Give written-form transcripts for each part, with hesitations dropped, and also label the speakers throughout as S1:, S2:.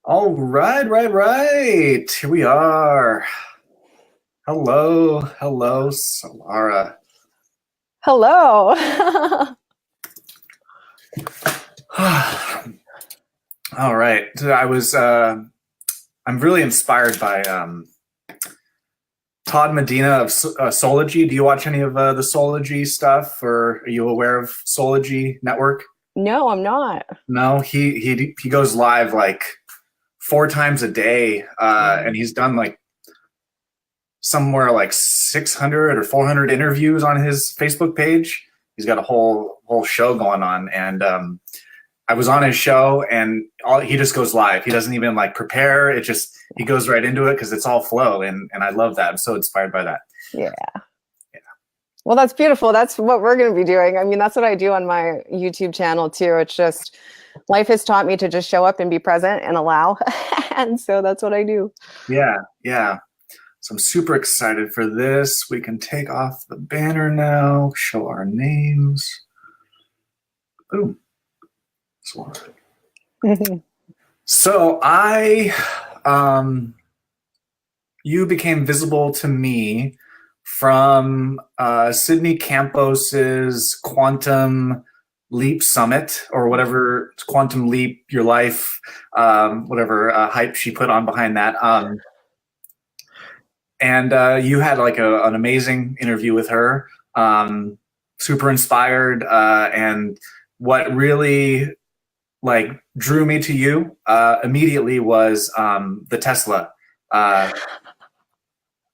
S1: All right, right. Here we are. Hello, Solara.
S2: Hello.
S1: All right. I'm really inspired by Todd Medina of Sology. Do you watch any of the Sology stuff, or are you aware of Sology Network?
S2: No, I'm not.
S1: No, he goes live like 4 times a day, and he's done like somewhere like 600 or 400 interviews on his Facebook page. He's got a whole show going on, and I was on his show, and he just goes live. He doesn't even like prepare. He goes right into it because it's all flow, and I love that. I'm so inspired by that.
S2: Yeah. Well, that's beautiful. That's what we're going to be doing. I mean, that's what I do on my YouTube channel too. It's just life has taught me to just show up and be present and allow. And so that's what I do.
S1: Yeah. So I'm super excited for this. We can take off the banner now, show our names. Boom. So you became visible to me from Sydney Campos's Quantum Leap Summit, or whatever, Quantum Leap Your Life, whatever hype she put on behind that. And you had like an amazing interview with her, super inspired. And what really like drew me to you immediately was the Tesla.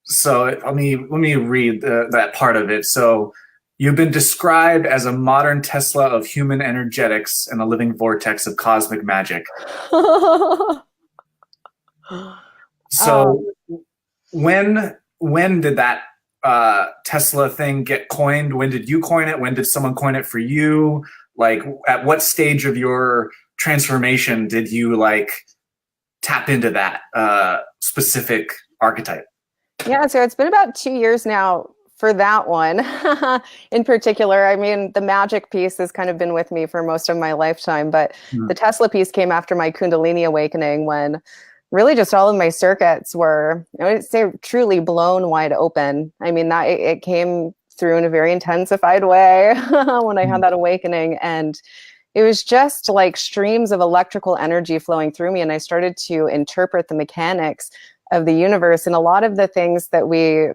S1: So let me read that part of it. So you've been described as a modern Tesla of human energetics and a living vortex of cosmic magic. So when did that Tesla thing get coined? When did you coin it? When did someone coin it for you? Like, at what stage of your transformation did you like tap into that specific archetype?
S2: Yeah, so it's been about 2 years now for that one in particular. I mean, the magic piece has kind of been with me for most of my lifetime, but the Tesla piece came after my Kundalini awakening, when really just all of my circuits were, I would say, truly blown wide open. I mean, that it came through in a very intensified way when I had that awakening. And it was just like streams of electrical energy flowing through me. And I started to interpret the mechanics of the universe, and a lot of the things that we,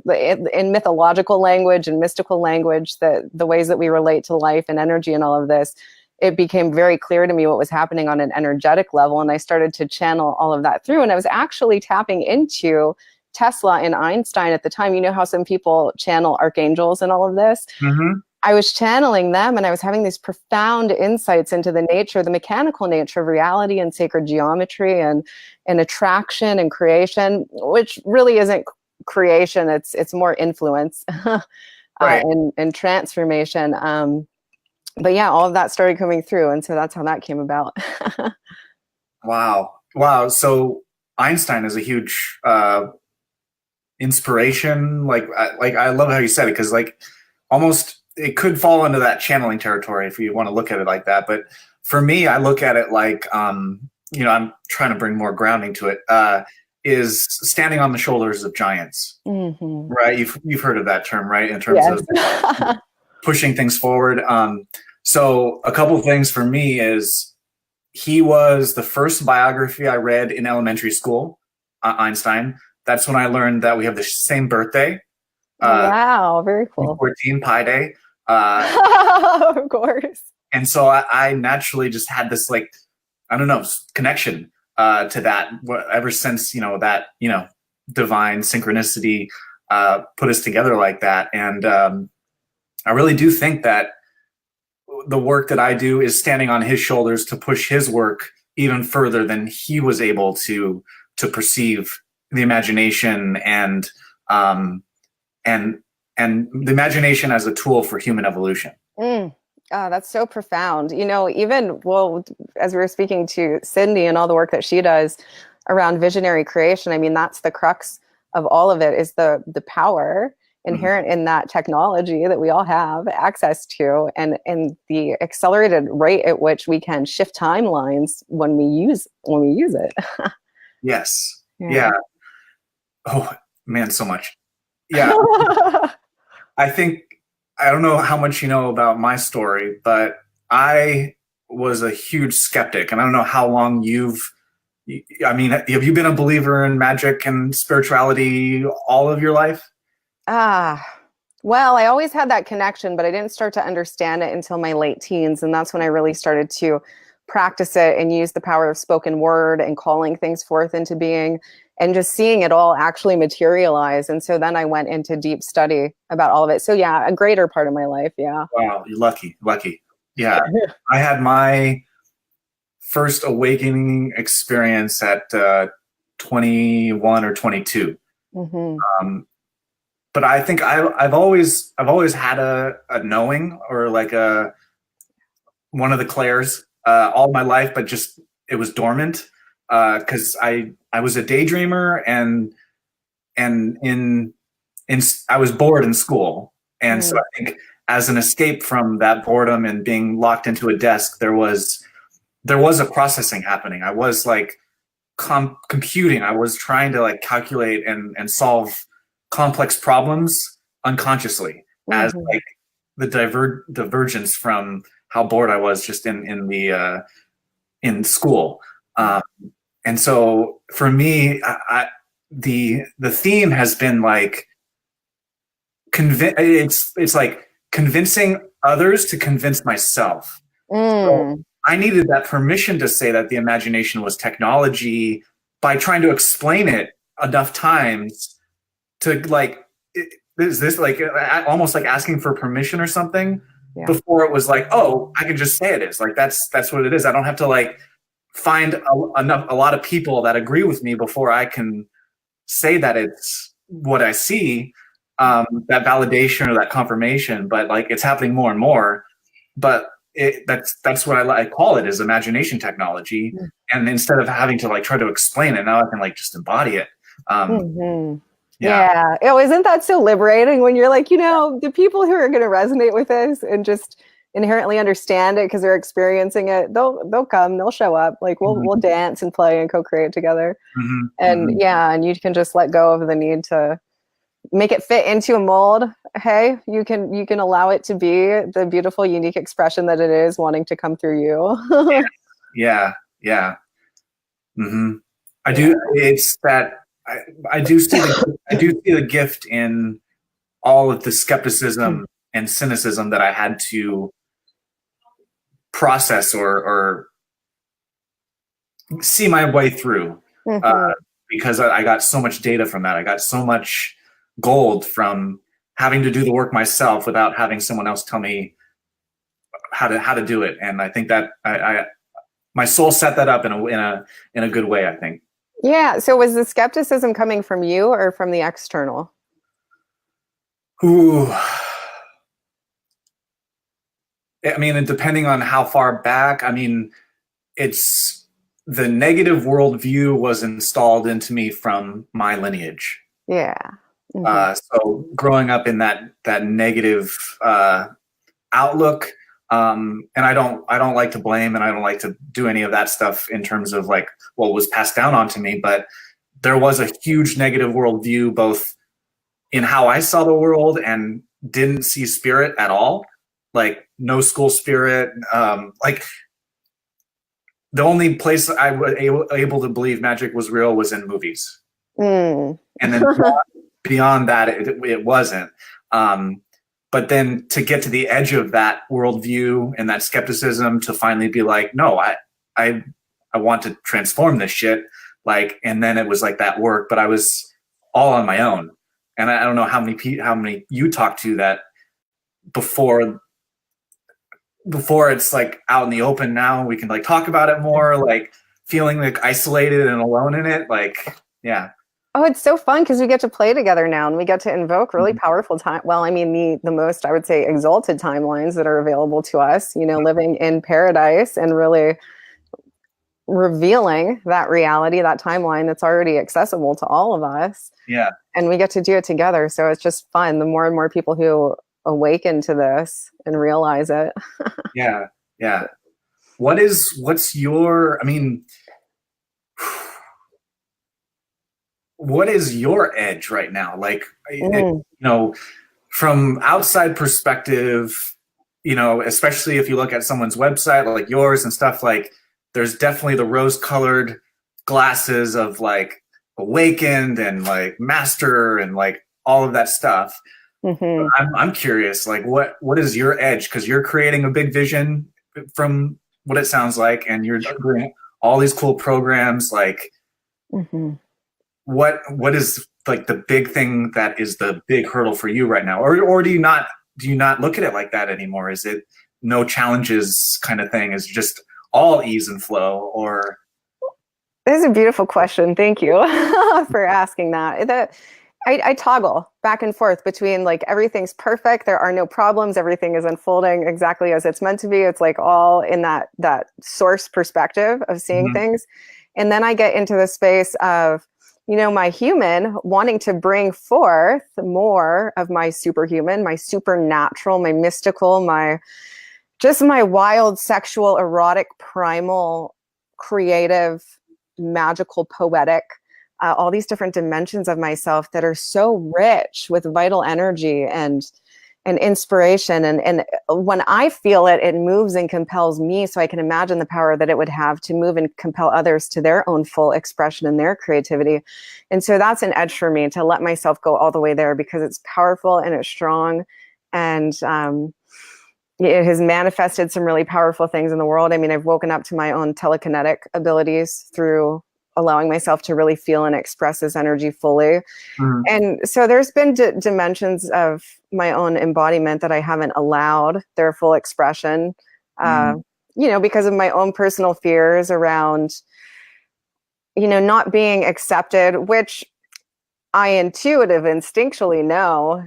S2: in mythological language and mystical language, that the ways that we relate to life and energy and all of this, it became very clear to me what was happening on an energetic level. And I started to channel all of that through. And I was actually tapping into Tesla and Einstein at the time. You know how some people channel archangels and all of this?
S1: Mm-hmm.
S2: I was channeling them, and I was having these profound insights into the nature, the mechanical nature of reality and sacred geometry and attraction and creation, which really isn't creation. It's more influence
S1: Right.
S2: and transformation. But yeah, all of that started coming through. And so that's how that came about.
S1: Wow. So Einstein is a huge inspiration. Like I love how you said it, because like almost it could fall into that channeling territory if you want to look at it like that. But for me, I look at it like, I'm trying to bring more grounding to it, is standing on the shoulders of giants, right? You've heard of that term, right? In terms of pushing things forward. So a couple of things for me is he was the first biography I read in elementary school, Einstein. That's when I learned that we have the same birthday.
S2: Wow, very cool.
S1: 14 Pi Day.
S2: Of course.
S1: And so I naturally just had this, like, I don't know, connection to that ever since, that, divine synchronicity put us together like that. And I really do think that the work that I do is standing on his shoulders to push his work even further than he was able to perceive the imagination and the imagination as a tool for human evolution.
S2: Oh, that's so profound. Even, well, as we were speaking to Cindy and all the work that she does around visionary creation, I mean, that's the crux of all of it, is the power inherent in that technology that we all have access to, and the accelerated rate at which we can shift timelines when we use it.
S1: Yes.
S2: Yeah.
S1: Yeah. Oh man, so much. Yeah. I think, I don't know how much you know about my story, but I was a huge skeptic, and I don't know how long I mean, have you been a believer in magic and spirituality all of your life?
S2: Ah, well, I always had that connection, but I didn't start to understand it until my late teens. And that's when I really started to practice it and use the power of spoken word and calling things forth into being and just seeing it all actually materialize. And so then I went into deep study about all of it. So, yeah, a greater part of my life. Yeah.
S1: Wow, you're lucky, lucky. Yeah. I had my first awakening experience at 21 or 22.
S2: Mm-hmm.
S1: But I think I've always had a knowing, or like a one of the clairs all my life, but just it was dormant because I was a daydreamer, and in I was bored in school, and so I think as an escape from that boredom and being locked into a desk, there was a processing happening. I was like computing. I was trying to like calculate and solve complex problems unconsciously as like the divergence from how bored I was just in school. And so for me, the theme has been like it's like convincing others to convince myself. So I needed that permission to say that the imagination was technology by trying to explain it enough times to like, is this like almost like asking for permission or something before it was like, oh, I can just say it is like, that's what it is. I don't have to like find a lot of people that agree with me before I can say that it's what I see, that validation or that confirmation, but like it's happening more and more. But that's what I call it, is imagination technology. And instead of having to like try to explain it, now I can like just embody it.
S2: Yeah. Oh, isn't that so liberating when you're like, the people who are going to resonate with this and just inherently understand it because they're experiencing it, they'll come, they'll show up. Like we'll dance and play and co-create together. And and you can just let go of the need to make it fit into a mold. Hey, you can allow it to be the beautiful, unique expression that it is, wanting to come through you.
S1: Yeah. I do. It's that I do see the gift in all of the skepticism and cynicism that I had to process or see my way through, because I got so much data from that. I got so much gold from having to do the work myself without having someone else tell me how to do it. And I think that my soul set that up in a good way, I think.
S2: Yeah. So was the skepticism coming from you or from the external?
S1: Ooh. I mean, and depending on how far back, I mean, it's the negative worldview was installed into me from my lineage.
S2: Yeah.
S1: So growing up in that negative outlook, and I don't like to blame, and I don't like to do any of that stuff in terms of like what was passed down onto me, but there was a huge negative worldview both in how I saw the world and didn't see spirit at all, like no school spirit. Like the only place I was able to believe magic was real was in movies, and then beyond that, it wasn't. But then to get to the edge of that worldview and that skepticism, to finally be like, no, I want to transform this shit. Like, and then it was like that work, but I was all on my own. And I don't know how many you talked to that before it's like out in the open. Now we can like talk about it more, like feeling like isolated and alone in it. Like, yeah.
S2: Oh, it's so fun because we get to play together now and we get to invoke really powerful time. Well, I mean, the most, I would say, exalted timelines that are available to us, living in paradise and really revealing that reality, that timeline that's already accessible to all of us.
S1: Yeah.
S2: And we get to do it together. So it's just fun. The more and more people who awaken to this and realize it.
S1: Yeah. What's your, I mean, what is your edge right now? Like,
S2: Mm.
S1: from outside perspective, especially if you look at someone's website like yours and stuff, like there's definitely the rose-colored glasses of like awakened and like master and like all of that stuff.
S2: Mm-hmm.
S1: I'm curious, like what is your edge? Because you're creating a big vision from what it sounds like, and you're doing all these cool programs. Like,
S2: Mm-hmm.
S1: what is like the big thing that is the big hurdle for you right now, or do you not look at it like that anymore? Is it no challenges kind of thing? Is it just all ease and flow, or?
S2: This is a beautiful question. Thank you for asking that. I toggle back and forth between like everything's perfect, there are no problems, everything is unfolding exactly as it's meant to be. It's like all in that source perspective of seeing things. And then I get into the space of, my human wanting to bring forth more of my superhuman, my supernatural, my mystical, my wild, sexual, erotic, primal, creative, magical, poetic, all these different dimensions of myself that are so rich with vital energy and inspiration. And when I feel it, it moves and compels me. So I can imagine the power that it would have to move and compel others to their own full expression and their creativity. And so that's an edge for me, to let myself go all the way there, because it's powerful and it's strong. And it has manifested some really powerful things in the world. I mean, I've woken up to my own telekinetic abilities through allowing myself to really feel and express this energy fully. And so there's been dimensions of my own embodiment that I haven't allowed their full expression, because of my own personal fears around, not being accepted, which I instinctually know,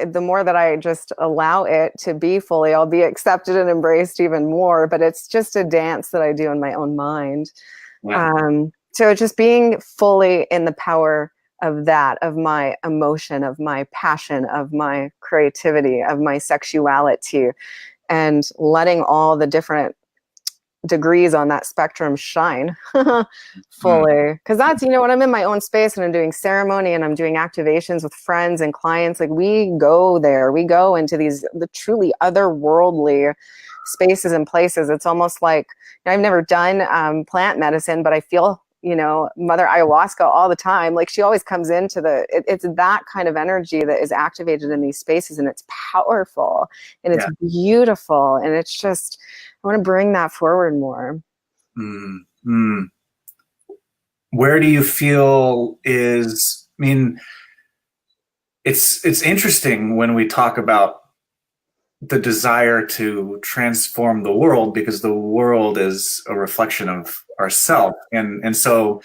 S2: the more that I just allow it to be fully, I'll be accepted and embraced even more. But it's just a dance that I do in my own mind.
S1: Yeah.
S2: So just being fully in the power of that, of my emotion, of my passion, of my creativity, of my sexuality, and letting all the different degrees on that spectrum shine fully. Because that's, when I'm in my own space and I'm doing ceremony and I'm doing activations with friends and clients, like we go there, we go into the truly otherworldly spaces and places. It's almost like, I've never done plant medicine, but I feel, Mother Ayahuasca all the time. Like she always comes into it's that kind of energy that is activated in these spaces, and it's powerful and it's beautiful. And it's just, I want to bring that forward more.
S1: Where do you feel is, I mean, it's interesting when we talk about the desire to transform the world, because the world is a reflection of ourselves. And so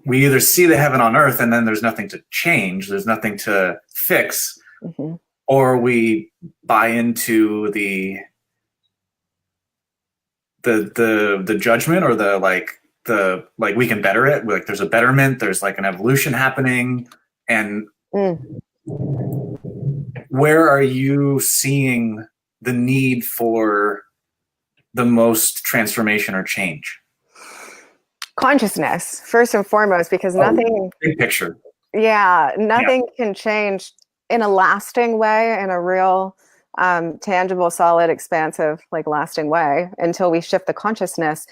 S1: we either see the heaven on earth and then there's nothing to change, there's nothing to fix, or we buy into the judgment, or the we can better it. Like there's a betterment, there's like an evolution happening. And where are you seeing the need for the most transformation or change?
S2: Consciousness, first and foremost, because nothing,
S1: big picture.
S2: Nothing can change in a lasting way, in a real tangible, solid, expansive, like lasting way, until we shift the consciousness.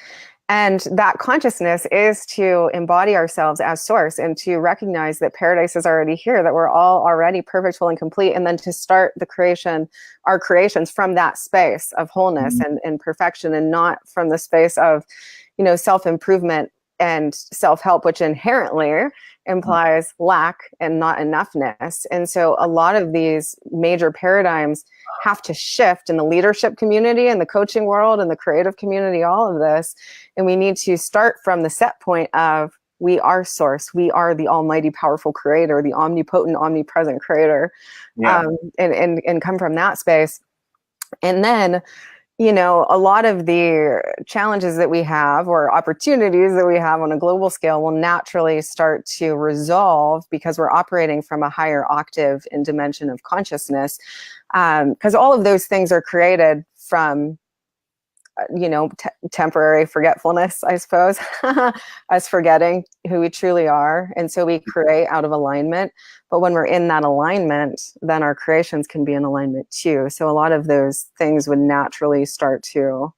S2: And that consciousness is to embody ourselves as source, and to recognize that paradise is already here, that we're all already perfect, full, and complete. And then to start our creations from that space of wholeness and perfection, and not from the space of, self-improvement and self-help, which inherently implies lack and not enoughness. And so a lot of these major paradigms have to shift in the leadership community and the coaching world and the creative community, all of this. And we need to start from the set point of, we are source, we are the almighty powerful creator, the omnipotent, omnipresent creator, and come from that space. And then, a lot of the challenges that we have, or opportunities that we have on a global scale, will naturally start to resolve, because we're operating from a higher octave and dimension of consciousness. Because all of those things are created from temporary forgetfulness, I suppose, us forgetting who we truly are. And so we create out of alignment. But when we're in that alignment, then our creations can be in alignment too. So a lot of those things would naturally start to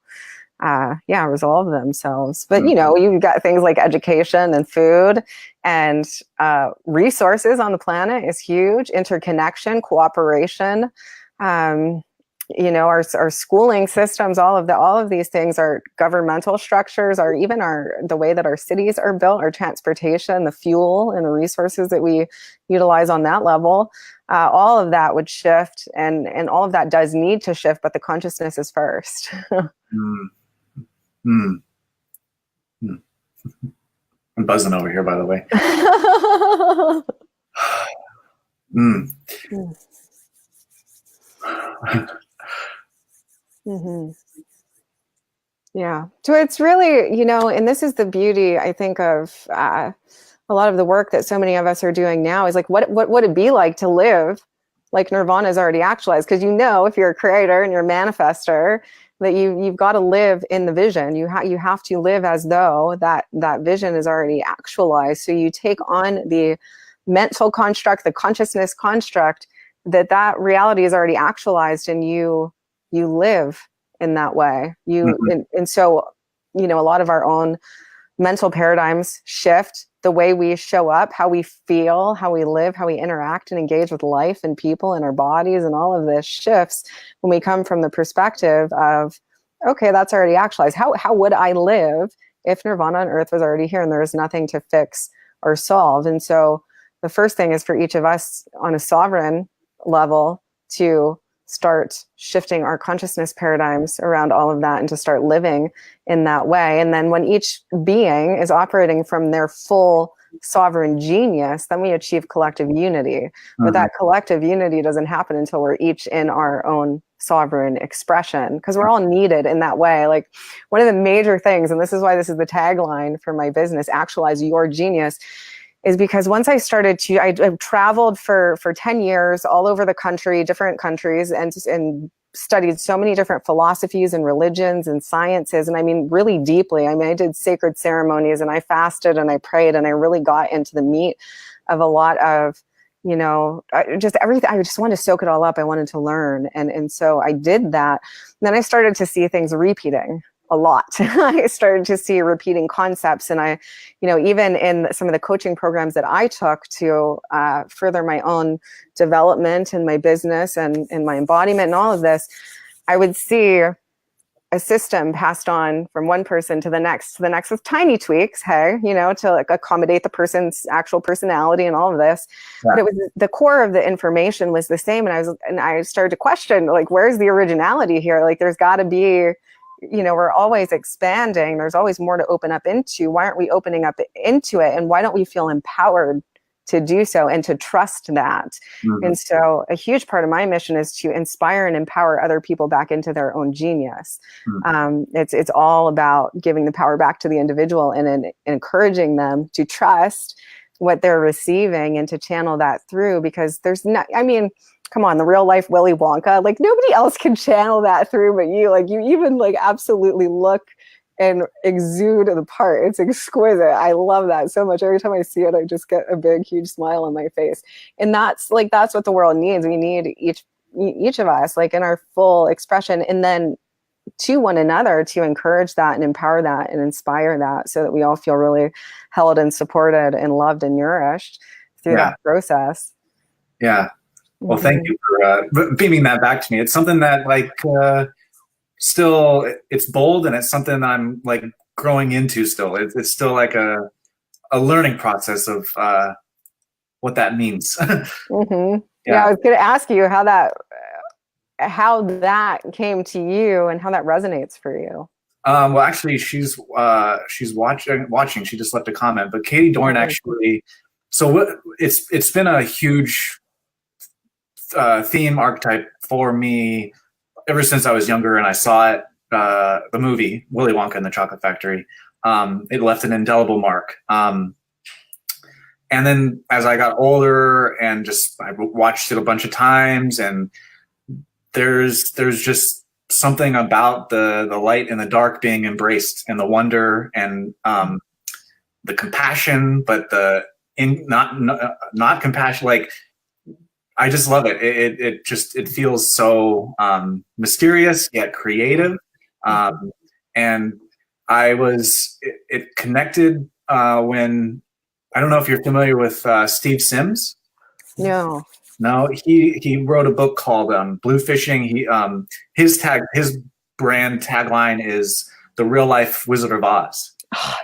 S2: resolve themselves. But you've got things like education and food and resources on the planet is huge. Interconnection, cooperation, our schooling systems, all of these things, are governmental structures, or even the way that our cities are built, our transportation, the fuel and the resources that we utilize on that level. All of that would shift, and all of that does need to shift, but the consciousness is first.
S1: I'm buzzing over here, by the way.
S2: Yeah. So it's really, and this is the beauty, I think, of a lot of the work that so many of us are doing now is like, what would it be like to live like Nirvana is already actualized? Because if you're a creator and you're a manifester, that you've got to live in the vision. You have to live as though that vision is already actualized. So you take on the mental construct, the consciousness construct, that reality is already actualized, and you live in that way. And so, a lot of our own mental paradigms shift, the way we show up, how we feel, how we live, how we interact and engage with life and people and our bodies, and all of this shifts when we come from the perspective of, okay, that's already actualized. How would I live if Nirvana on earth was already here and there was nothing to fix or solve? And so the first thing is for each of us on a sovereign level to start shifting our consciousness paradigms around all of that and to start living in that way. And then when each being is operating from their full sovereign genius, then we achieve collective unity. But that collective unity doesn't happen until we're each in our own sovereign expression, because we're all needed in that way. Like, one of the major things, and this is why this is the tagline for my business, Actualize Your Genius, is because once I started to, I traveled for 10 years all over the country, different countries, and studied so many different philosophies and religions and sciences. And I mean, really deeply. I did sacred ceremonies, and I fasted and I prayed, and I really got into the meat of a lot of, just everything. I just wanted to soak it all up. I wanted to learn. And so I did that. And then I started to see things repeating a lot. I started to see repeating concepts. And I, even in some of the coaching programs that I took to further my own development and my business and my embodiment and all of this, I would see a system passed on from one person to the next with tiny tweaks, to like accommodate the person's actual personality and all of this. Yeah. But it was the core of the information was the same. And I started to question, like, where's the originality here? Like, there's got to be, we're always expanding. There's always more to open up into. Why aren't we opening up into it? And why don't we feel empowered to do so and to trust that? And so a huge part of my mission is to inspire and empower other people back into their own genius. It's all about giving the power back to the individual and encouraging them to trust what they're receiving and to channel that through, because there's not, come on, the real life Willy Wonka, like, nobody else can channel that through but you. Like, you even like absolutely look and exude the part. It's exquisite. I love that so much. Every time I see it, I just get a big, huge smile on my face. And that's what the world needs. We need each of us, like, in our full expression, and then to one another to encourage that and empower that and inspire that, so that we all feel really held and supported and loved and nourished through that process.
S1: Yeah. Well, thank you for beaming that back to me. It's something that, like, still, it's bold, and it's something that I'm like growing into still. It's still like a learning process of what that means.
S2: Yeah, I was going to ask you how that came to you and how that resonates for you.
S1: Well, actually, she's watching. She just left a comment, but Katie Dorn actually. So it's been a huge theme archetype for me ever since I was younger, and I saw it, the movie Willy Wonka and the Chocolate Factory. It left an indelible mark. And then as I got older and I watched it a bunch of times, and there's just something about the light and the dark being embraced, and the wonder, and the compassion, but not compassion. Like, I just love it. It feels so mysterious yet creative, and it connected when, I don't know if you're familiar with Steve Sims.
S2: No.
S1: No, he wrote a book called Blue Fishing. His brand tagline is "The Real Life Wizard of Oz."
S2: Oh,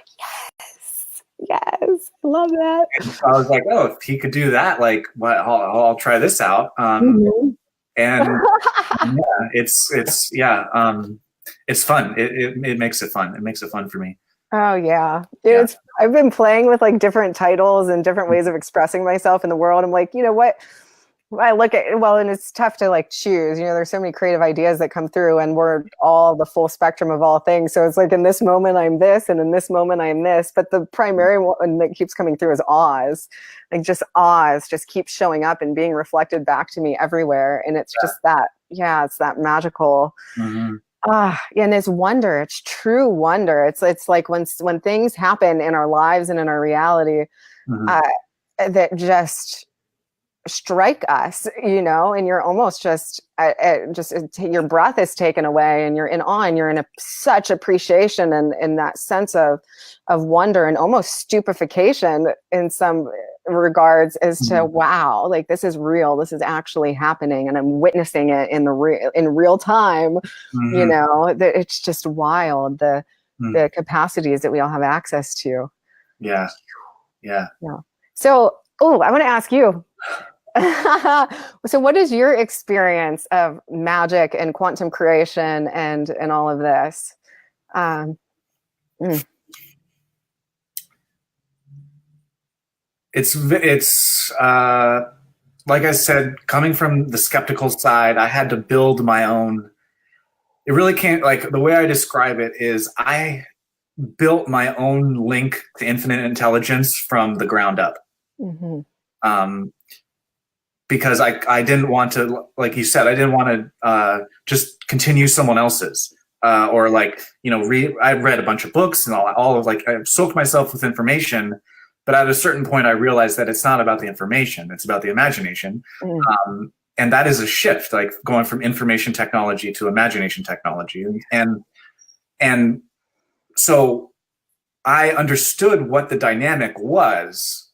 S2: yes, love that.
S1: And so I was like, oh, if he could do that, like, what? I'll try this out. And yeah, it's fun. It makes it fun. It makes it fun for me.
S2: Oh yeah. I've been playing with like different titles and different ways of expressing myself in the world. I'm like, you know what? I look at, well, and it's tough to like choose, there's so many creative ideas that come through, and we're all the full spectrum of all things. So it's like, in this moment I'm this, and in this moment I'm this, but the primary one that keeps coming through is Oz. Like, just Oz just keeps showing up and being reflected back to me everywhere. And it's just that, it's that magical, and it's wonder. It's true wonder. It's like when things happen in our lives and in our reality, that just strike us, and you're almost just your breath is taken away, and you're in awe, and you're in such appreciation and in that sense of wonder and almost stupefaction in some regards as to, wow, like, this is real, this is actually happening, and I'm witnessing it in real time. It's just wild, the capacities that we all have access to. Yeah. So I want to ask you, so what is your experience of magic and quantum creation and all of this?
S1: It's like I said, coming from the skeptical side, I had to build my own. It really can't, like, the way I describe it is I built my own link to infinite intelligence from the ground up. Because I didn't want to, like you said, I didn't want to just continue someone else's, or like, I read a bunch of books and all of, like, I soaked myself with information, but at a certain point I realized that it's not about the information, it's about the imagination. And that is a shift, like going from information technology to imagination technology. And so I understood what the dynamic was,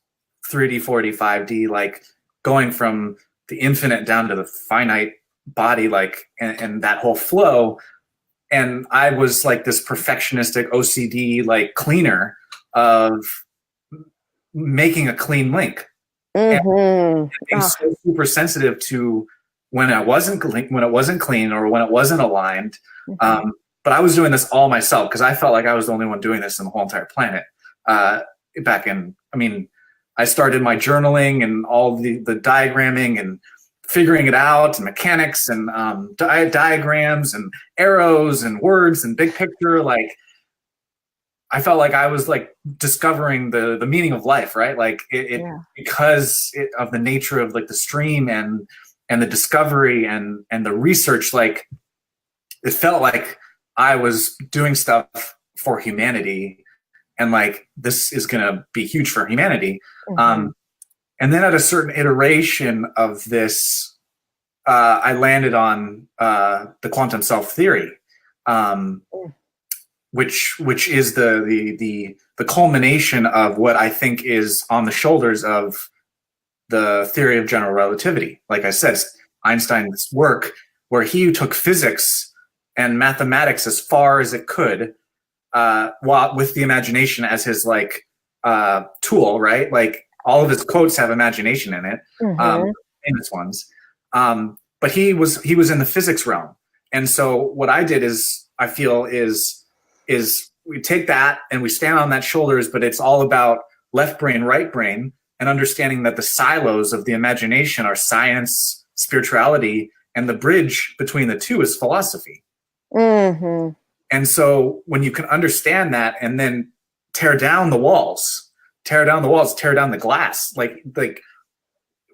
S1: 3D, 4D, 5D, like, going from the infinite down to the finite body, like, and that whole flow. And I was like this perfectionistic OCD, like, cleaner of making a clean link. And being so super sensitive to when it wasn't clean or when it wasn't aligned. But I was doing this all myself because I felt like I was the only one doing this in the whole entire planet. I started my journaling and all the diagramming and figuring it out, and mechanics and diagrams and arrows and words and big picture. Like, I felt like I was like discovering the meaning of life, right? Like because of the nature of, like, the stream and the discovery and the research. Like, it felt like I was doing stuff for humanity. And, like, this is going to be huge for humanity. And then at a certain iteration of this, I landed on the quantum self theory, which is the culmination of what I think is on the shoulders of the theory of general relativity. Like I said, Einstein's work, where he took physics and mathematics as far as it could, while with the imagination as his, like, tool, right? Like, all of his quotes have imagination in it, famous ones. But he was in the physics realm, and so what I did is, I feel is we take that and we stand on that shoulders, but it's all about left brain, right brain, and understanding that the silos of the imagination are science, spirituality, and the bridge between the two is philosophy. And so when you can understand that and then tear down the walls, tear down the glass, like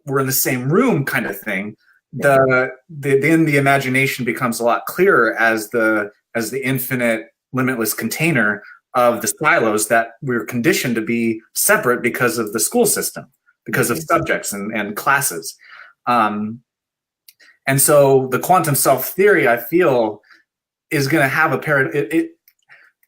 S1: we're in the same room kind of thing, then the imagination becomes a lot clearer as the infinite, limitless container of the silos that we're conditioned to be separate because of the school system, because of subjects and classes. And so the quantum self theory, I feel, is going to have a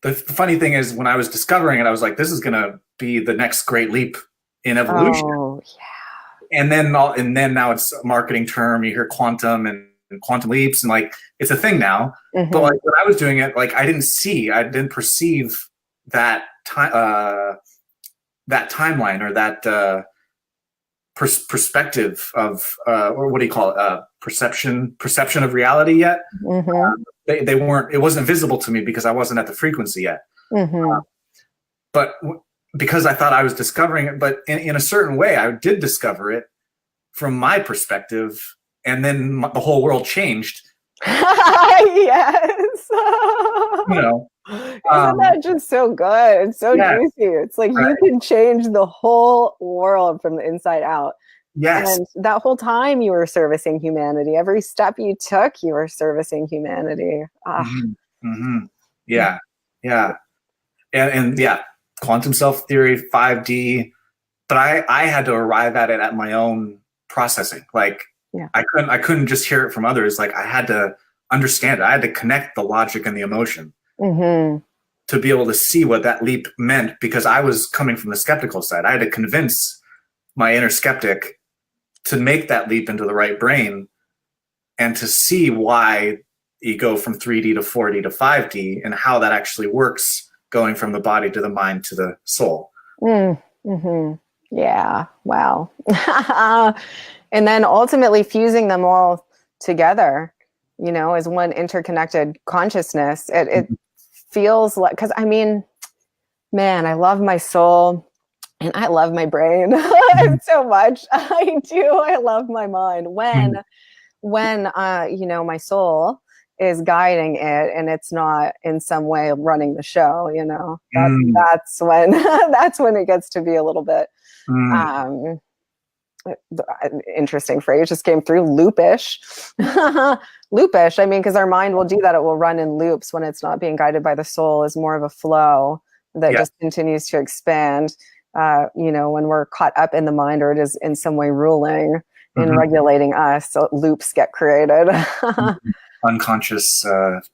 S1: the funny thing is, when I was discovering it, I was like, this is going to be the next great leap in evolution.
S2: Oh, yeah.
S1: And then now it's a marketing term. You hear quantum and quantum leaps, and like it's a thing now.
S2: Mm-hmm.
S1: But like when I was doing it, like I didn't perceive that time, that timeline, or that perspective of or what do you call it? Perception of reality yet.
S2: Mm-hmm.
S1: They weren't. It wasn't visible to me because I wasn't at the frequency yet.
S2: Mm-hmm.
S1: But because I thought I was discovering it, but in a certain way, I did discover it from my perspective, and then the whole world changed.
S2: Yes.
S1: You know,
S2: isn't that just so good? It's so juicy. It's like you can change the whole world from the inside out.
S1: Yes.
S2: And that whole time you were servicing humanity. Every step you took, you were servicing humanity.
S1: Mm-hmm. Mm-hmm. Yeah. Yeah. And yeah, quantum self theory, 5D. But I had to arrive at it at my own processing. Like I couldn't just hear it from others. Like I had to understand it. I had to connect the logic and the emotion to be able to see what that leap meant, because I was coming from the skeptical side. I had to convince my inner skeptic to make that leap into the right brain and to see why you go from 3D to 4D to 5D and how that actually works, going from the body to the mind to the soul.
S2: Mm-hmm. Yeah. Wow. And then ultimately fusing them all together, you know, as one interconnected consciousness. It feels like, because I mean, man, I love my soul and I love my brain so much. I do. I love my mind. When you know, my soul is guiding it and it's not in some way running the show, you know, that's when that's when it gets to be a little bit interesting phrase just came through, loopish. Loopish, I mean, because our mind will do that. It will run in loops when it's not being guided by the soul, is more of a flow that just continues to expand. You know, when we're caught up in the mind, or it is in some way ruling and regulating us, so loops get created.
S1: Unconscious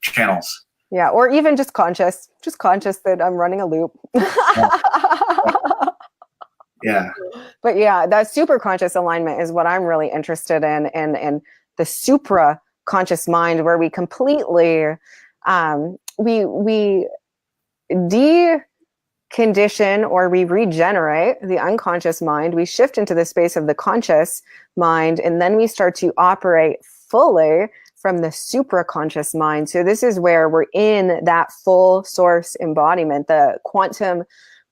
S1: channels.
S2: Yeah, or even just conscious that I'm running a loop.
S1: Yeah. But
S2: yeah, that super conscious alignment is what I'm really interested in, and the supra conscious mind, where we completely we decondition, or we regenerate the unconscious mind. We shift into the space of the conscious mind, and then we start to operate fully from the supraconscious mind. So this is where we're in that full source embodiment, the quantum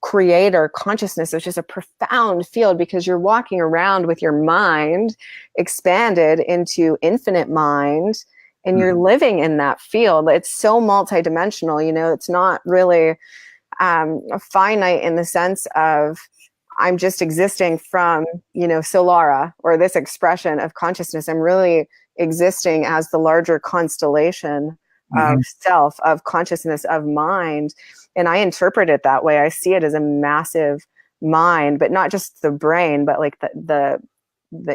S2: creator consciousness, which is a profound field, because you're walking around with your mind expanded into infinite mind, and you're living in that field. It's so multidimensional, you know, it's not really finite in the sense of I'm just existing from, you know, Solara, or this expression of consciousness. I'm really existing as the larger constellation of self, of consciousness, of mind. And I interpret it that way. I see it as a massive mind, but not just the brain, but like the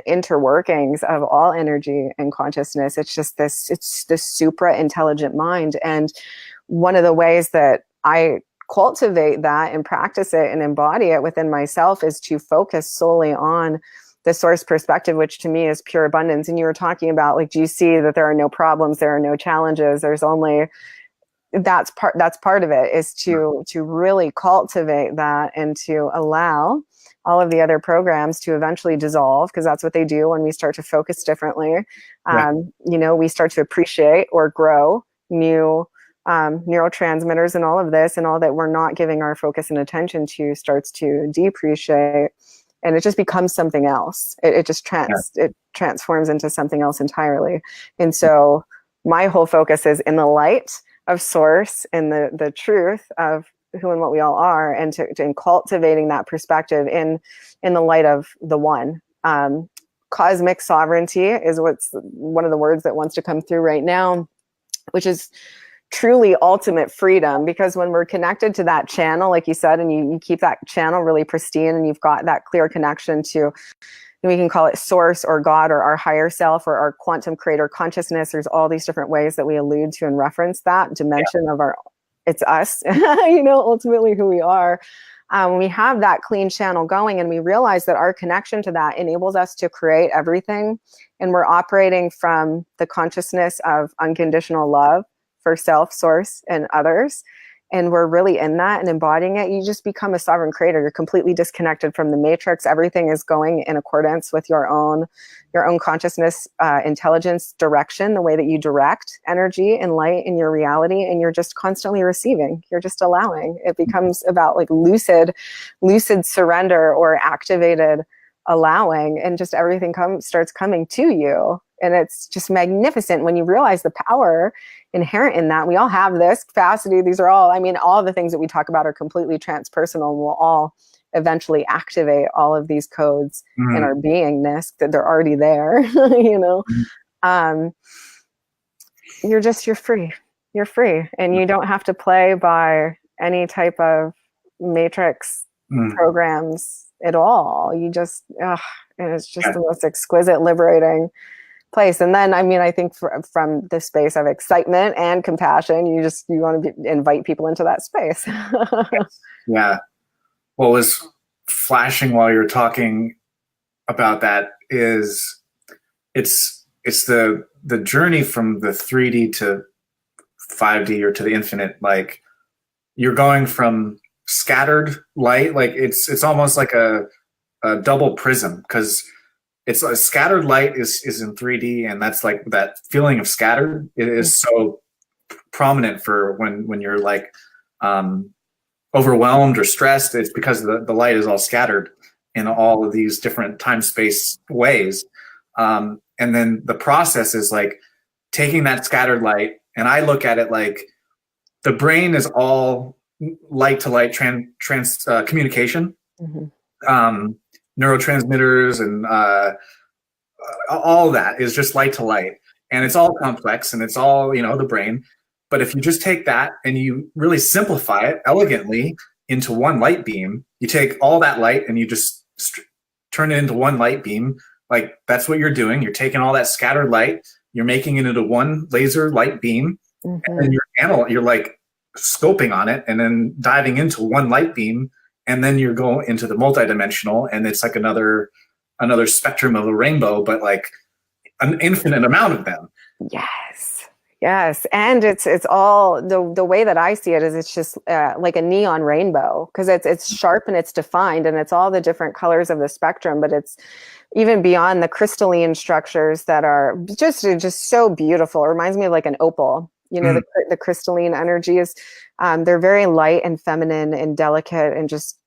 S2: interworkings of all energy and consciousness. It's just it's this supra intelligent mind. And one of the ways that I cultivate that and practice it and embody it within myself is to focus solely on the source perspective, which to me is pure abundance. And you were talking about, like, do you see that there are no problems, there are no challenges, there's only, that's part of it, is to really cultivate that and to allow all of the other programs to eventually dissolve, because that's what they do when we start to focus differently. You know, we start to appreciate or grow new neurotransmitters, and all of this, and all that we're not giving our focus and attention to starts to depreciate, and it just becomes something else. It just it transforms into something else entirely. And so my whole focus is in the light of source and the truth of who and what we all are, and in cultivating that perspective in the light of the one. cosmic sovereignty is what's one of the words that wants to come through right now, which is truly ultimate freedom. Because when we're connected to that channel, like you said, and you keep that channel really pristine, and you've got that clear connection to, we can call it source or God or our higher self or our quantum creator consciousness. There's all these different ways that we allude to and reference that dimension of our, it's us, ultimately who we are. When we have that clean channel going and we realize that our connection to that enables us to create everything, and we're operating from the consciousness of unconditional love for self, source, and others, and we're really in that and embodying it, you just become a sovereign creator. You're completely disconnected from the matrix. Everything is going in accordance with your own consciousness, intelligence, direction, the way that you direct energy and light in your reality, and you're just constantly receiving. You're just allowing. It becomes about like lucid surrender or activated allowing, and just everything starts coming to you. And it's just magnificent when you realize the power inherent in that. We all have this capacity. These are all, all the things that we talk about are completely transpersonal, and we'll all eventually activate all of these codes in our beingness, that they're already there, You're free. And you don't have to play by any type of matrix programs at all. You just, and it's just the most exquisite, liberating place. And then, I think from the space of excitement and compassion, you want to invite people into that space.
S1: Yeah. What was flashing while you're talking about that is it's the journey from the 3D to 5D or to the infinite. Like, you're going from scattered light, like it's almost like a double prism, because it's a scattered light is in 3D, and that's like that feeling of scattered. It is so prominent for when you're like overwhelmed or stressed. It's because the light is all scattered in all of these different time-space ways. And then the process is like taking that scattered light, and I look at it like the brain is all light to light communication. Neurotransmitters and all that is just light to light, and it's all complex, and it's all the brain. But if you just take that and you really simplify it elegantly into one light beam, you take all that light and you just turn it into one light beam. Like, that's what you're doing. You're taking all that scattered light, you're making it into one laser light beam, and then you're like scoping on it and then diving into one light beam. And then you're going into the multidimensional, and it's like another spectrum of a rainbow, but like an infinite amount of them.
S2: Yes. And it's all the way that I see it is it's just like a neon rainbow, because it's sharp and it's defined, and it's all the different colors of the spectrum, but it's even beyond the crystalline structures that are just so beautiful. It reminds me of like an opal. The crystalline energy is, they're very light and feminine and delicate and just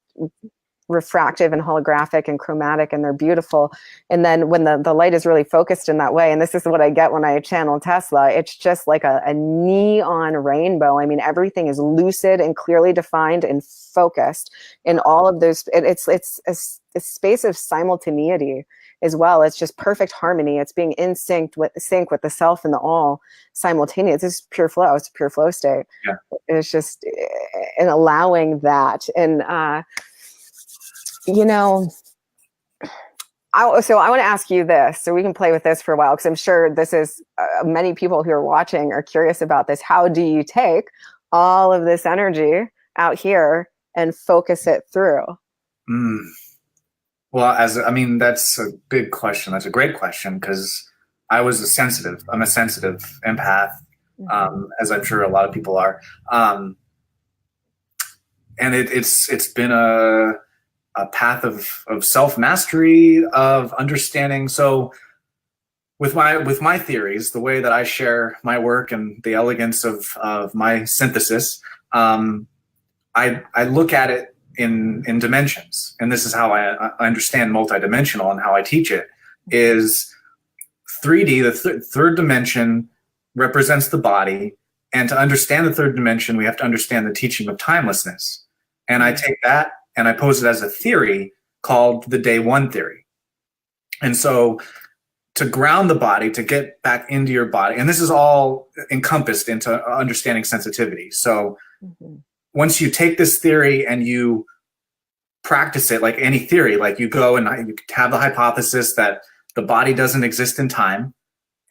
S2: refractive and holographic and chromatic, and they're beautiful. And then when the light is really focused in that way, and this is what I get when I channel Tesla, it's just like a neon rainbow. Everything is lucid and clearly defined and focused in all of those. It's a space of simultaneity as well. It's just perfect harmony. It's being in sync with the self and the all simultaneous. It's pure flow. It's a pure flow state. Yeah. It's just and allowing that. And I want to ask you this, so we can play with this for a while, because I'm sure this is many people who are watching are curious about this. How do you take all of this energy out here and focus it through?
S1: Well, that's a big question. That's a great question, because I'm a sensitive empath, as I'm sure a lot of people are. And it's been a path of self-mastery, of understanding. So with my theories, the way that I share my work and the elegance of my synthesis, I look at it in dimensions, and this is how I understand multidimensional, and how I teach it is 3D. The third dimension represents the body, and to understand the third dimension, we have to understand the teaching of timelessness. And I take that and I pose it as a theory called the day one theory. And so to ground the body, to get back into your body, and this is all encompassed into understanding sensitivity. So once you take this theory and you practice it, like any theory, like you go and you have the hypothesis that the body doesn't exist in time,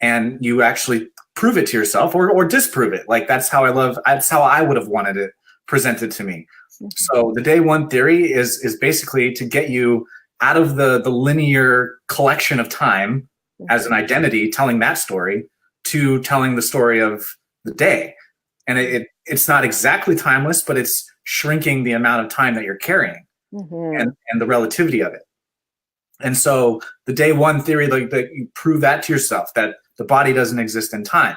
S1: and you actually prove it to yourself or disprove it. Like that's how I would have wanted it presented to me. So the day one theory is basically to get you out of the linear collection of time as an identity, telling that story, to telling the story of the day. And it's not exactly timeless, but it's shrinking the amount of time that you're carrying and the relativity of it. And so the day one theory, like that, you prove that to yourself, that the body doesn't exist in time.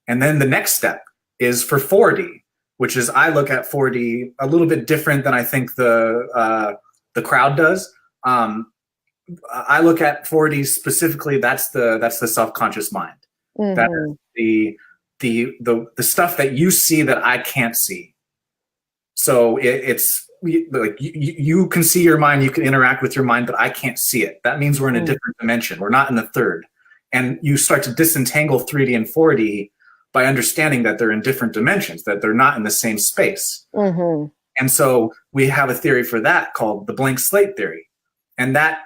S1: And then the next step is for 4D, which is, I look at 4D a little bit different than I think the crowd does. I look at 4D specifically. That's the self-conscious mind. That is the stuff that you see that I can't see. So it's like you can see your mind, you can interact with your mind, but I can't see it. That means we're in a different dimension. We're not in the third. And you start to disentangle 3D and 4D by understanding that they're in different dimensions, that they're not in the same space. And so we have a theory for that called the blank slate theory. And that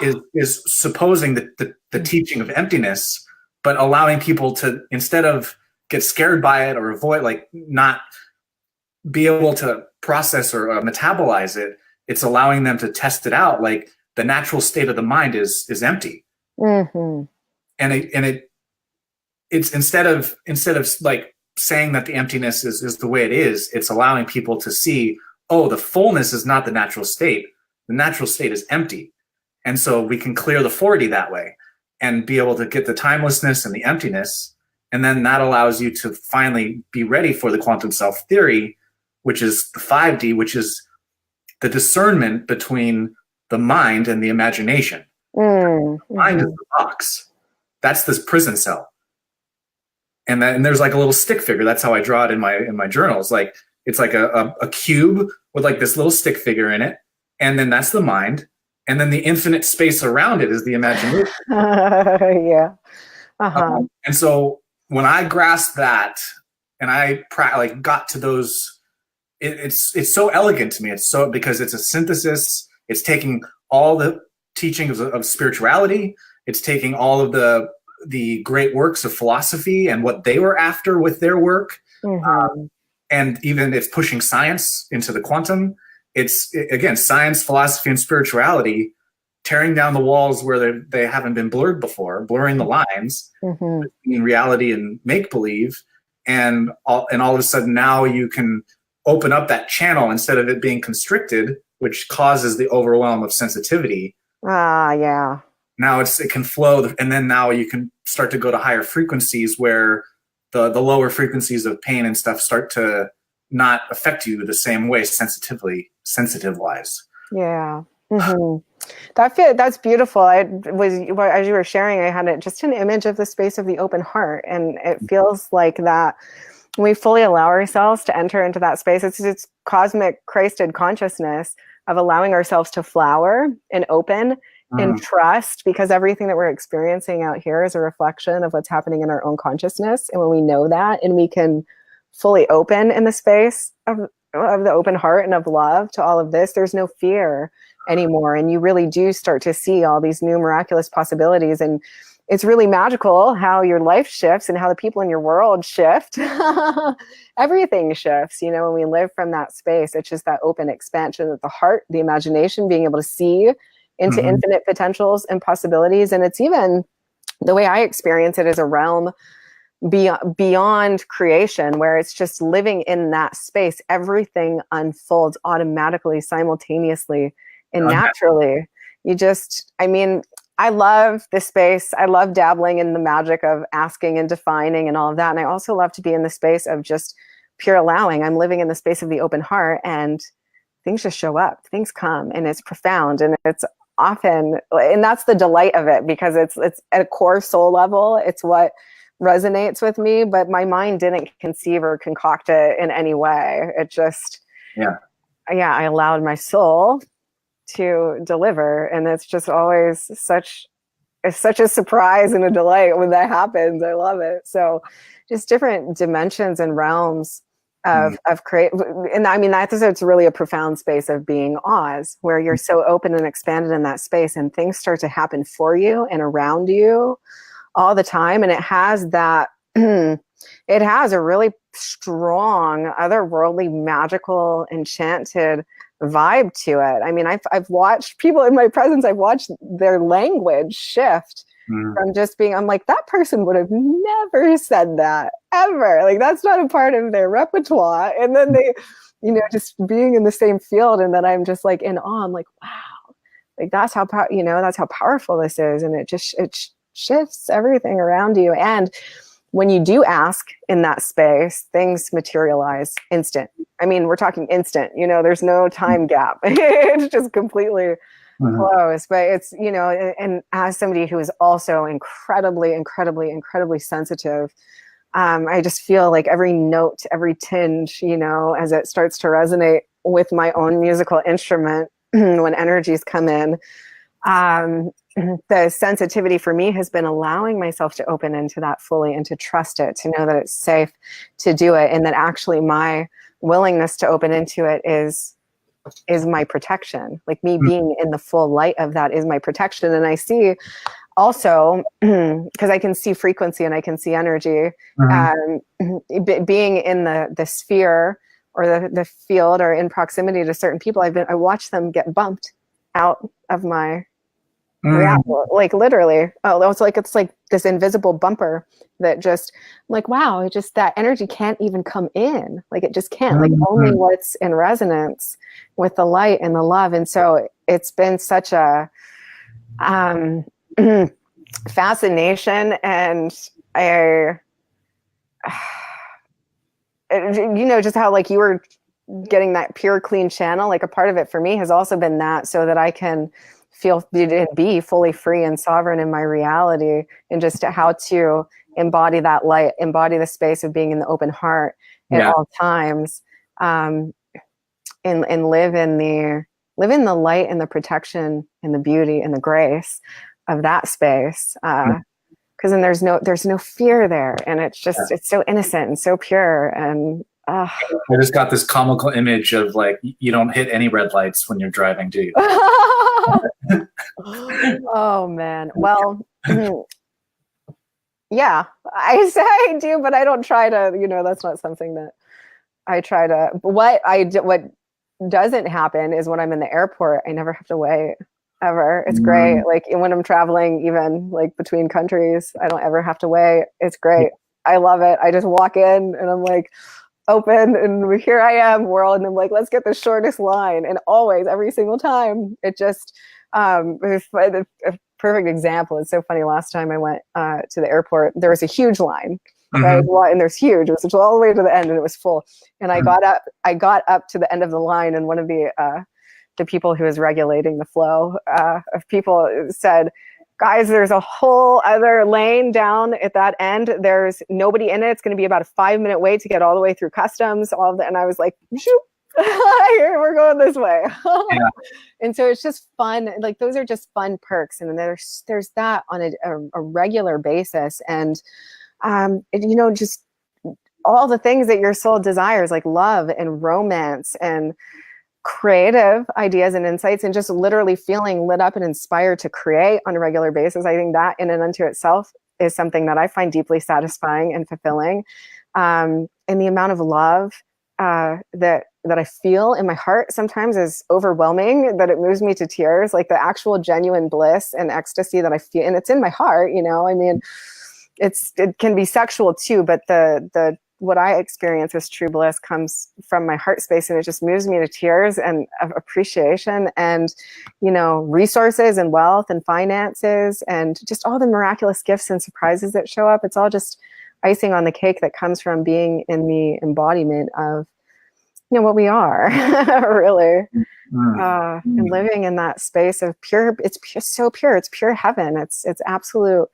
S1: is supposing the teaching of emptiness, but allowing people to, instead of get scared by it or avoid, like not be able to process or metabolize it, it's allowing them to test it out. Like the natural state of the mind is empty. And it's instead of like saying that the emptiness is the way it is, it's allowing people to see, oh, the fullness is not the natural state. The natural state is empty. And so we can clear the 4D that way and be able to get the timelessness and the emptiness. And then that allows you to finally be ready for the quantum self theory, which is the 5D, which is the discernment between the mind and the imagination. The mind is the box. That's this prison cell. And there's like a little stick figure. That's how I draw it in my journals. Like it's like a cube with like this little stick figure in it. And then that's the mind. And then the infinite space around it is the imagination. And so when I grasped that and I got to those, it's so elegant to me. It's so, because it's a synthesis. It's taking all the teachings of spirituality. It's taking all of the great works of philosophy and what they were after with their work. And even it's pushing science into the quantum. It's, again, science, philosophy, and spirituality tearing down the walls where they haven't been blurred before, blurring the lines between reality and make-believe. And all of a sudden now you can open up that channel instead of it being constricted, which causes the overwhelm of sensitivity. Now it can flow, and then now you can start to go to higher frequencies where the lower frequencies of pain and stuff start to not affect you the same way sensitive wise.
S2: That's beautiful. As you were sharing, I had just an image of the space of the open heart, and it feels like that when we fully allow ourselves to enter into that space, it's cosmic Christed consciousness of allowing ourselves to flower and open and trust, because everything that we're experiencing out here is a reflection of what's happening in our own consciousness. And when we know that, and we can fully open in the space of the open heart and of love to all of this, there's no fear anymore. And you really do start to see all these new miraculous possibilities. And it's really magical how your life shifts and how the people in your world shift. Everything shifts, when we live from that space. It's just that open expansion of the heart, the imagination, being able to see into infinite potentials and possibilities. And it's even the way I experience it as a realm beyond creation, where it's just living in that space. Everything unfolds automatically, simultaneously, and naturally. I love this space. I love dabbling in the magic of asking and defining and all of that. And I also love to be in the space of just pure allowing. I'm living in the space of the open heart, and things just show up, things come, and it's profound. And it's often, and that's the delight of it, because it's at a core soul level. It's what resonates with me, but my mind didn't conceive or concoct it in any way. It just, I allowed my soul to deliver. And it's just always such a surprise and a delight when that happens. I love it. So just different dimensions and realms of create. And I mean, it's really a profound space of being Oz, where you're so open and expanded in that space, and things start to happen for you and around you all the time. And it has that, it has a really strong, otherworldly, magical, enchanted vibe to it. I mean, I've watched people in my presence, I've watched their language shift from just being, I'm like, that person would have never said that ever. Like, that's not a part of their repertoire. And then they, you know, just being in the same field, and then I'm just like in awe. I'm like, wow, like that's how that's how powerful this is. And it shifts everything around you. And when you do ask in that space, things materialize instant. I mean, we're talking instant, you know, there's no time gap. It's just completely close. But it's, you know, and as somebody who is also incredibly, incredibly, incredibly sensitive, I just feel like every note, every tinge, you know, as it starts to resonate with my own musical instrument, when energies come in, the sensitivity for me has been allowing myself to open into that fully and to trust it, to know that it's safe to do it, and that actually my willingness to open into it is my protection. Like, me being in the full light of that is my protection. And I see also, because I can see frequency and I can see energy, being in the sphere or the field or in proximity to certain people, I watch them get bumped out of my like literally. It's like this invisible bumper that just, I'm like, wow, it just, that energy can't even come in. Like, it just can't, like only what's in resonance with the light and the love. And so it's been such a fascination. And you know, just how like you were getting that pure, clean channel, like a part of it for me has also been that, so that I can feel and be fully free and sovereign in my reality, and just how to embody that light, embody the space of being in the open heart at all times, and live in the light and the protection and the beauty and the grace of that space. Because then there's no fear there, and it's just it's so innocent and so pure. And I
S1: just got this comical image of like, you don't hit any red lights when you're driving, do you?
S2: Oh man. Well, yeah, I say I do, but I don't try to, you know, that's not something that I try to. What doesn't happen is when I'm in the airport, I never have to wait ever. It's great. Like, when I'm traveling, even like between countries, I don't ever have to wait. It's great. I love it. I just walk in and I'm like, open, and here I am, world, and I'm like, let's get the shortest line. And always, every single time, it just a perfect example. It's so funny. Last time I went to the airport, there was a huge line, right? And there's huge. It was all the way to the end, and it was full. And I got up to the end of the line, and one of the people who was regulating the flow of people said, guys, there's a whole other lane down at that end. There's nobody in it. It's going to be about a 5-minute wait to get all the way through customs. And I was like, shoot, here, we're going this way. And so it's just fun. Like, those are just fun perks. And there's that on a regular basis. And, you know, just all the things that your soul desires, like love and romance and creative ideas and insights, and just literally feeling lit up and inspired to create on a regular basis. I think that in and unto itself is something that I find deeply satisfying and fulfilling. And the amount of love that I feel in my heart sometimes is overwhelming, that it moves me to tears. Like, the actual genuine bliss and ecstasy that I feel, and it's in my heart, you know, I mean, it can be sexual too, but the what I experience as true bliss comes from my heart space, and it just moves me to tears and of appreciation, and, you know, resources and wealth and finances and just all the miraculous gifts and surprises that show up. It's all just icing on the cake that comes from being in the embodiment of, you know, what we are, really, and living in that space of pure. It's pure, so pure. It's pure heaven. It's absolute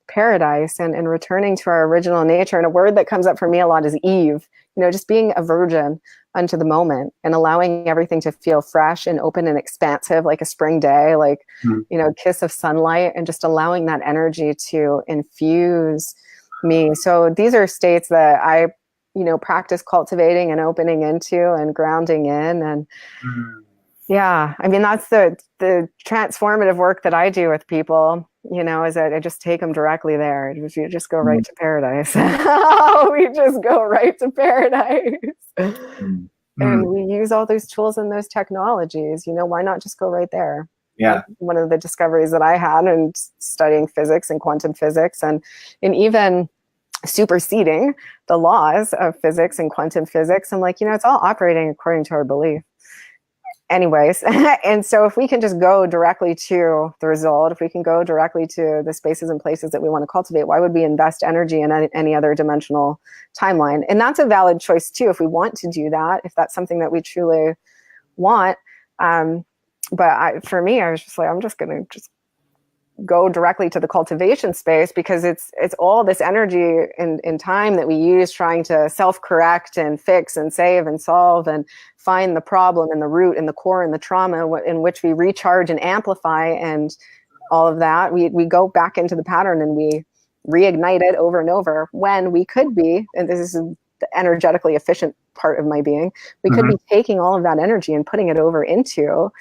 S2: paradise, and returning to our original nature. And a word that comes up for me a lot is Eve. You just being a virgin unto the moment and allowing everything to feel fresh and open and expansive, like a spring day, like, kiss of sunlight, and just allowing that energy to infuse me. So these are states that I, practice cultivating and opening into and grounding in. And yeah, I mean, that's the transformative work that I do with people, is that I just take them directly there. You just go right to paradise. We just go right to paradise. And we use all those tools and those technologies, why not just go right there?
S1: Yeah.
S2: That's one of the discoveries that I had in studying physics and quantum physics, and even superseding the laws of physics and quantum physics. I'm like, it's all operating according to our belief. Anyways, and so if we can just go directly to the result, if we can go directly to the spaces and places that we want to cultivate, why would we invest energy in any other dimensional timeline? And that's a valid choice too, if we want to do that, if that's something that we truly want. But for me, I was just like, I'm just going to just go directly to the cultivation space, because it's all this energy and time that we use trying to self-correct and fix and save and solve and find the problem and the root and the core and the trauma in which we recharge and amplify, and all of that. We go back into the pattern and we reignite it over and over, when we could be, and this is the energetically efficient part of my being, we could be taking all of that energy and putting it over into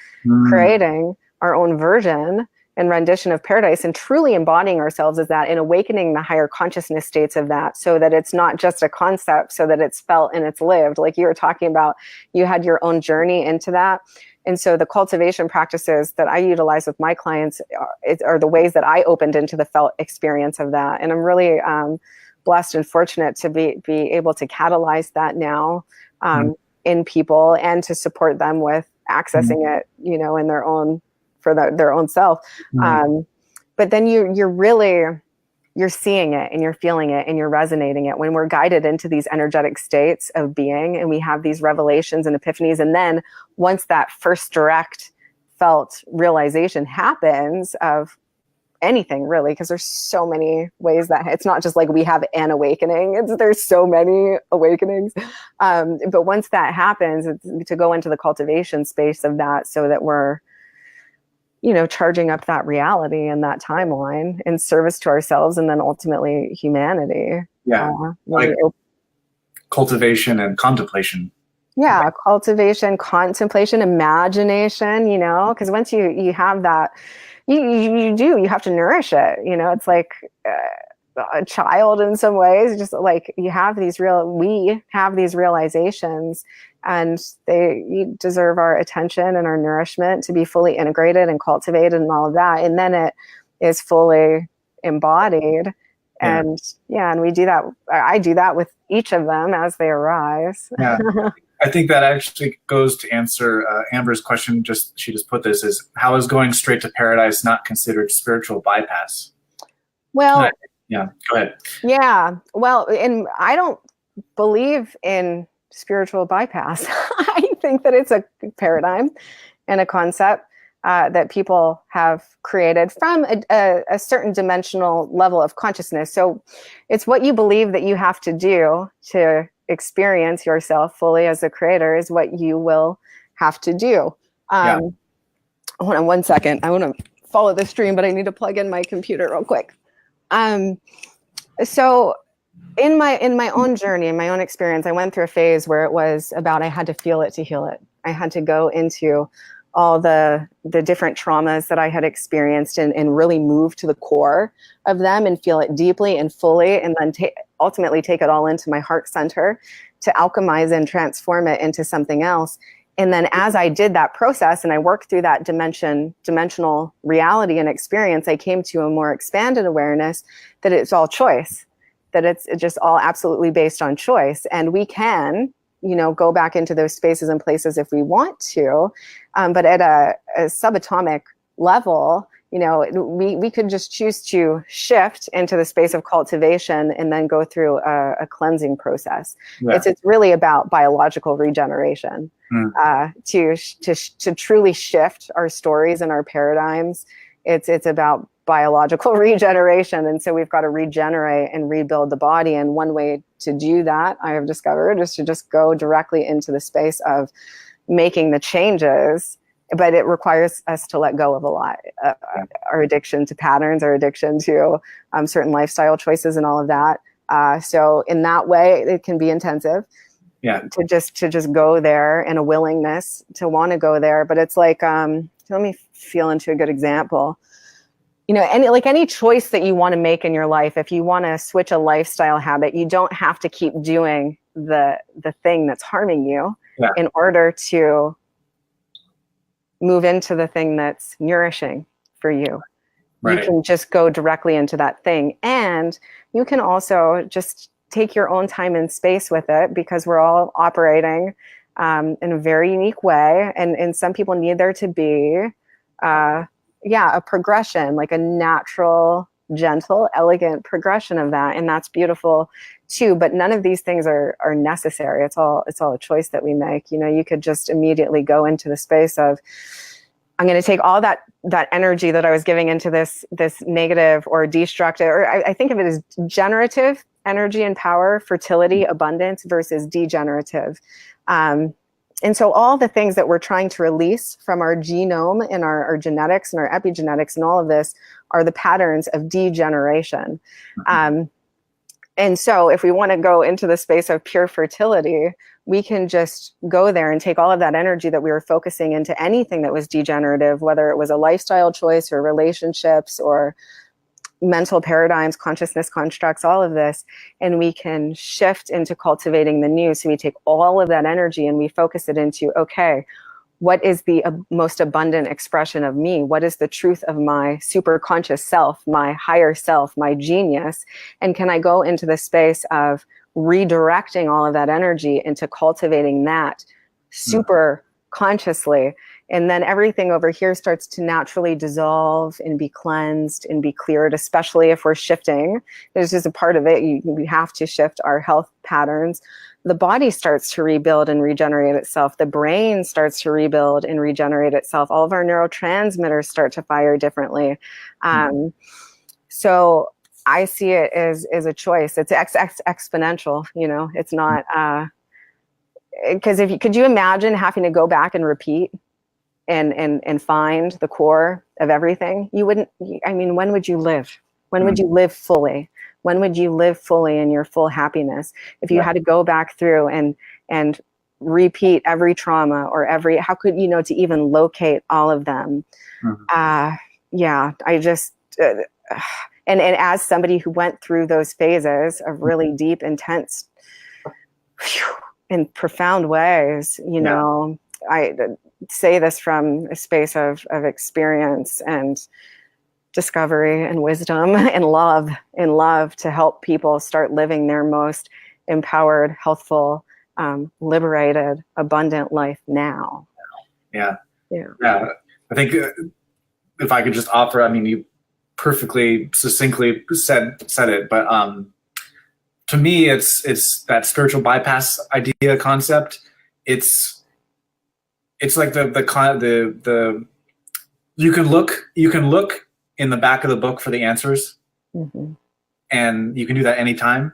S2: creating our own version and rendition of paradise, and truly embodying ourselves as that, and awakening the higher consciousness states of that, so that it's not just a concept, so that it's felt and it's lived. Like you were talking about, you had your own journey into that. And so the cultivation practices that I utilize with my clients are the ways that I opened into the felt experience of that. And I'm really blessed and fortunate to be able to catalyze that now in people, and to support them with accessing it, in their own, for their own self. But then you're seeing it, and you're feeling it, and you're resonating it when we're guided into these energetic states of being, and we have these revelations and epiphanies. And then once that first direct felt realization happens of anything, really, because there's so many ways that it's not just like we have an awakening, there's so many awakenings. But once that happens, it's to go into the cultivation space of that, so that we're charging up that reality and that timeline in service to ourselves, and then ultimately humanity.
S1: Yeah. Like cultivation and contemplation.
S2: Yeah. Cultivation, contemplation, imagination, because once you have that, you have to nourish it. It's like a child in some ways, just like we have these realizations, and you deserve our attention and our nourishment to be fully integrated and cultivated and all of that. And then it is fully embodied. And and we do that. I do that with each of them as they arise.
S1: Yeah. I think that actually goes to answer Amber's question. She just put this, is how is going straight to paradise not considered spiritual bypass?
S2: Well,
S1: yeah, go ahead.
S2: Yeah. Well, and I don't believe in spiritual bypass. I think that it's a paradigm and a concept that people have created from a certain dimensional level of consciousness. So it's what you believe that you have to do to experience yourself fully as a creator is what you will have to do. Hold on one second. I want to follow the stream, but I need to plug in my computer real quick. So in my own journey, in my own experience, I went through a phase where it was about, I had to feel it to heal it. I had to go into all the different traumas that I had experienced and really move to the core of them and feel it deeply and fully, and then ultimately take it all into my heart center to alchemize and transform it into something else. And then as I did that process and I worked through that dimensional reality and experience, I came to a more expanded awareness that it's all choice, that it's just all absolutely based on choice. And we can, go back into those spaces and places if we want to, but at a subatomic level, we could just choose to shift into the space of cultivation and then go through a cleansing process. Yeah. It's really about biological regeneration, to truly shift our stories and our paradigms. It's about biological regeneration. And so we've got to regenerate and rebuild the body. And one way to do that, I have discovered, is to just go directly into the space of making the changes. But it requires us to let go of a lot. Our addiction to patterns, our addiction to certain lifestyle choices and all of that. So in that way, it can be intensive.
S1: Yeah.
S2: To just go there, and a willingness to want to go there. But it's like, let me feel into a good example. You know, any choice that you want to make in your life, if you want to switch a lifestyle habit, you don't have to keep doing the thing that's harming you in order to move into the thing that's nourishing for you. Right. You can just go directly into that thing. And you can also just take your own time and space with it, because we're all operating in a very unique way. And some people need there to be, a progression, like a natural, gentle, elegant progression of that. And that's beautiful too. But none of these things are necessary. It's all a choice that we make. You know, you could just immediately go into the space of, I'm going to take all that energy that I was giving into this negative or destructive, or I think of it as generative energy and power, fertility, abundance, versus degenerative. And so all the things that we're trying to release from our genome and our genetics and our epigenetics and all of this are the patterns of degeneration. And so if we want to go into the space of pure fertility, we can just go there and take all of that energy that we were focusing into anything that was degenerative, whether it was a lifestyle choice or relationships or mental paradigms, consciousness constructs, all of this, and we can shift into cultivating the new. So we take all of that energy and we focus it into, okay, what is the most abundant expression of me? What is the truth of my super conscious self, my higher self, my genius? And can I go into the space of redirecting all of that energy into cultivating that super consciously? And then everything over here starts to naturally dissolve and be cleansed and be cleared, especially if we're shifting. There's just a part of it. We have to shift our health patterns. The body starts to rebuild and regenerate itself. The brain starts to rebuild and regenerate itself. All of our neurotransmitters start to fire differently. So I see it as a choice. It's exponential, you know, it's not, because could you imagine having to go back and repeat and find the core of everything? You wouldn't, I mean, when would you live? When would you live fully? When would you live fully in your full happiness? If you had to go back through and repeat every trauma or how could you know to even locate all of them? I just, and as somebody who went through those phases of really deep, intense, in profound ways, you know, I say this from a space of experience and discovery and wisdom and love to help people start living their most empowered, healthful, liberated, abundant life now.
S1: Yeah. I think if I could just offer, I mean, you perfectly succinctly said it, but to me, it's that spiritual bypass idea concept. It's like the you can look in the back of the book for the answers, and you can do that anytime.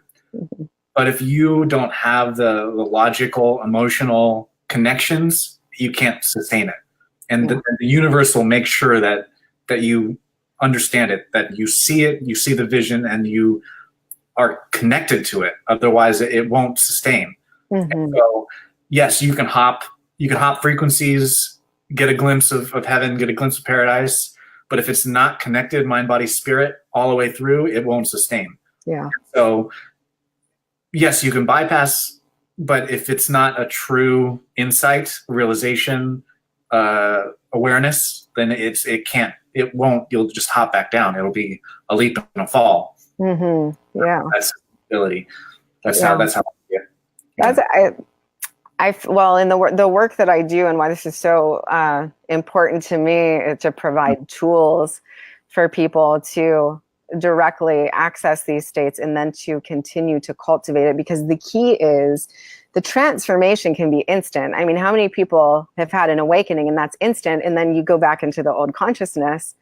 S1: But if you don't have the logical, emotional connections, you can't sustain it. And the universe will make sure that you understand it, that you see it, you see the vision, and you are connected to it. Otherwise, it won't sustain. And so, yes, you can hop frequencies, get a glimpse of heaven, get a glimpse of paradise. But if it's not connected, mind, body, spirit, all the way through, it won't sustain. Yeah. So, yes, you can bypass, but if it's not a true insight, realization, awareness, then it won't. You'll just hop back down. It'll be a leap and a fall. Yeah. That's ability. That's how. Yeah.
S2: Well, in the work that I do, and why this is so important to me, is to provide tools for people to directly access these states and then to continue to cultivate it. Because the key is the transformation can be instant. I mean, how many people have had an awakening and that's instant, and then you go back into the old consciousness,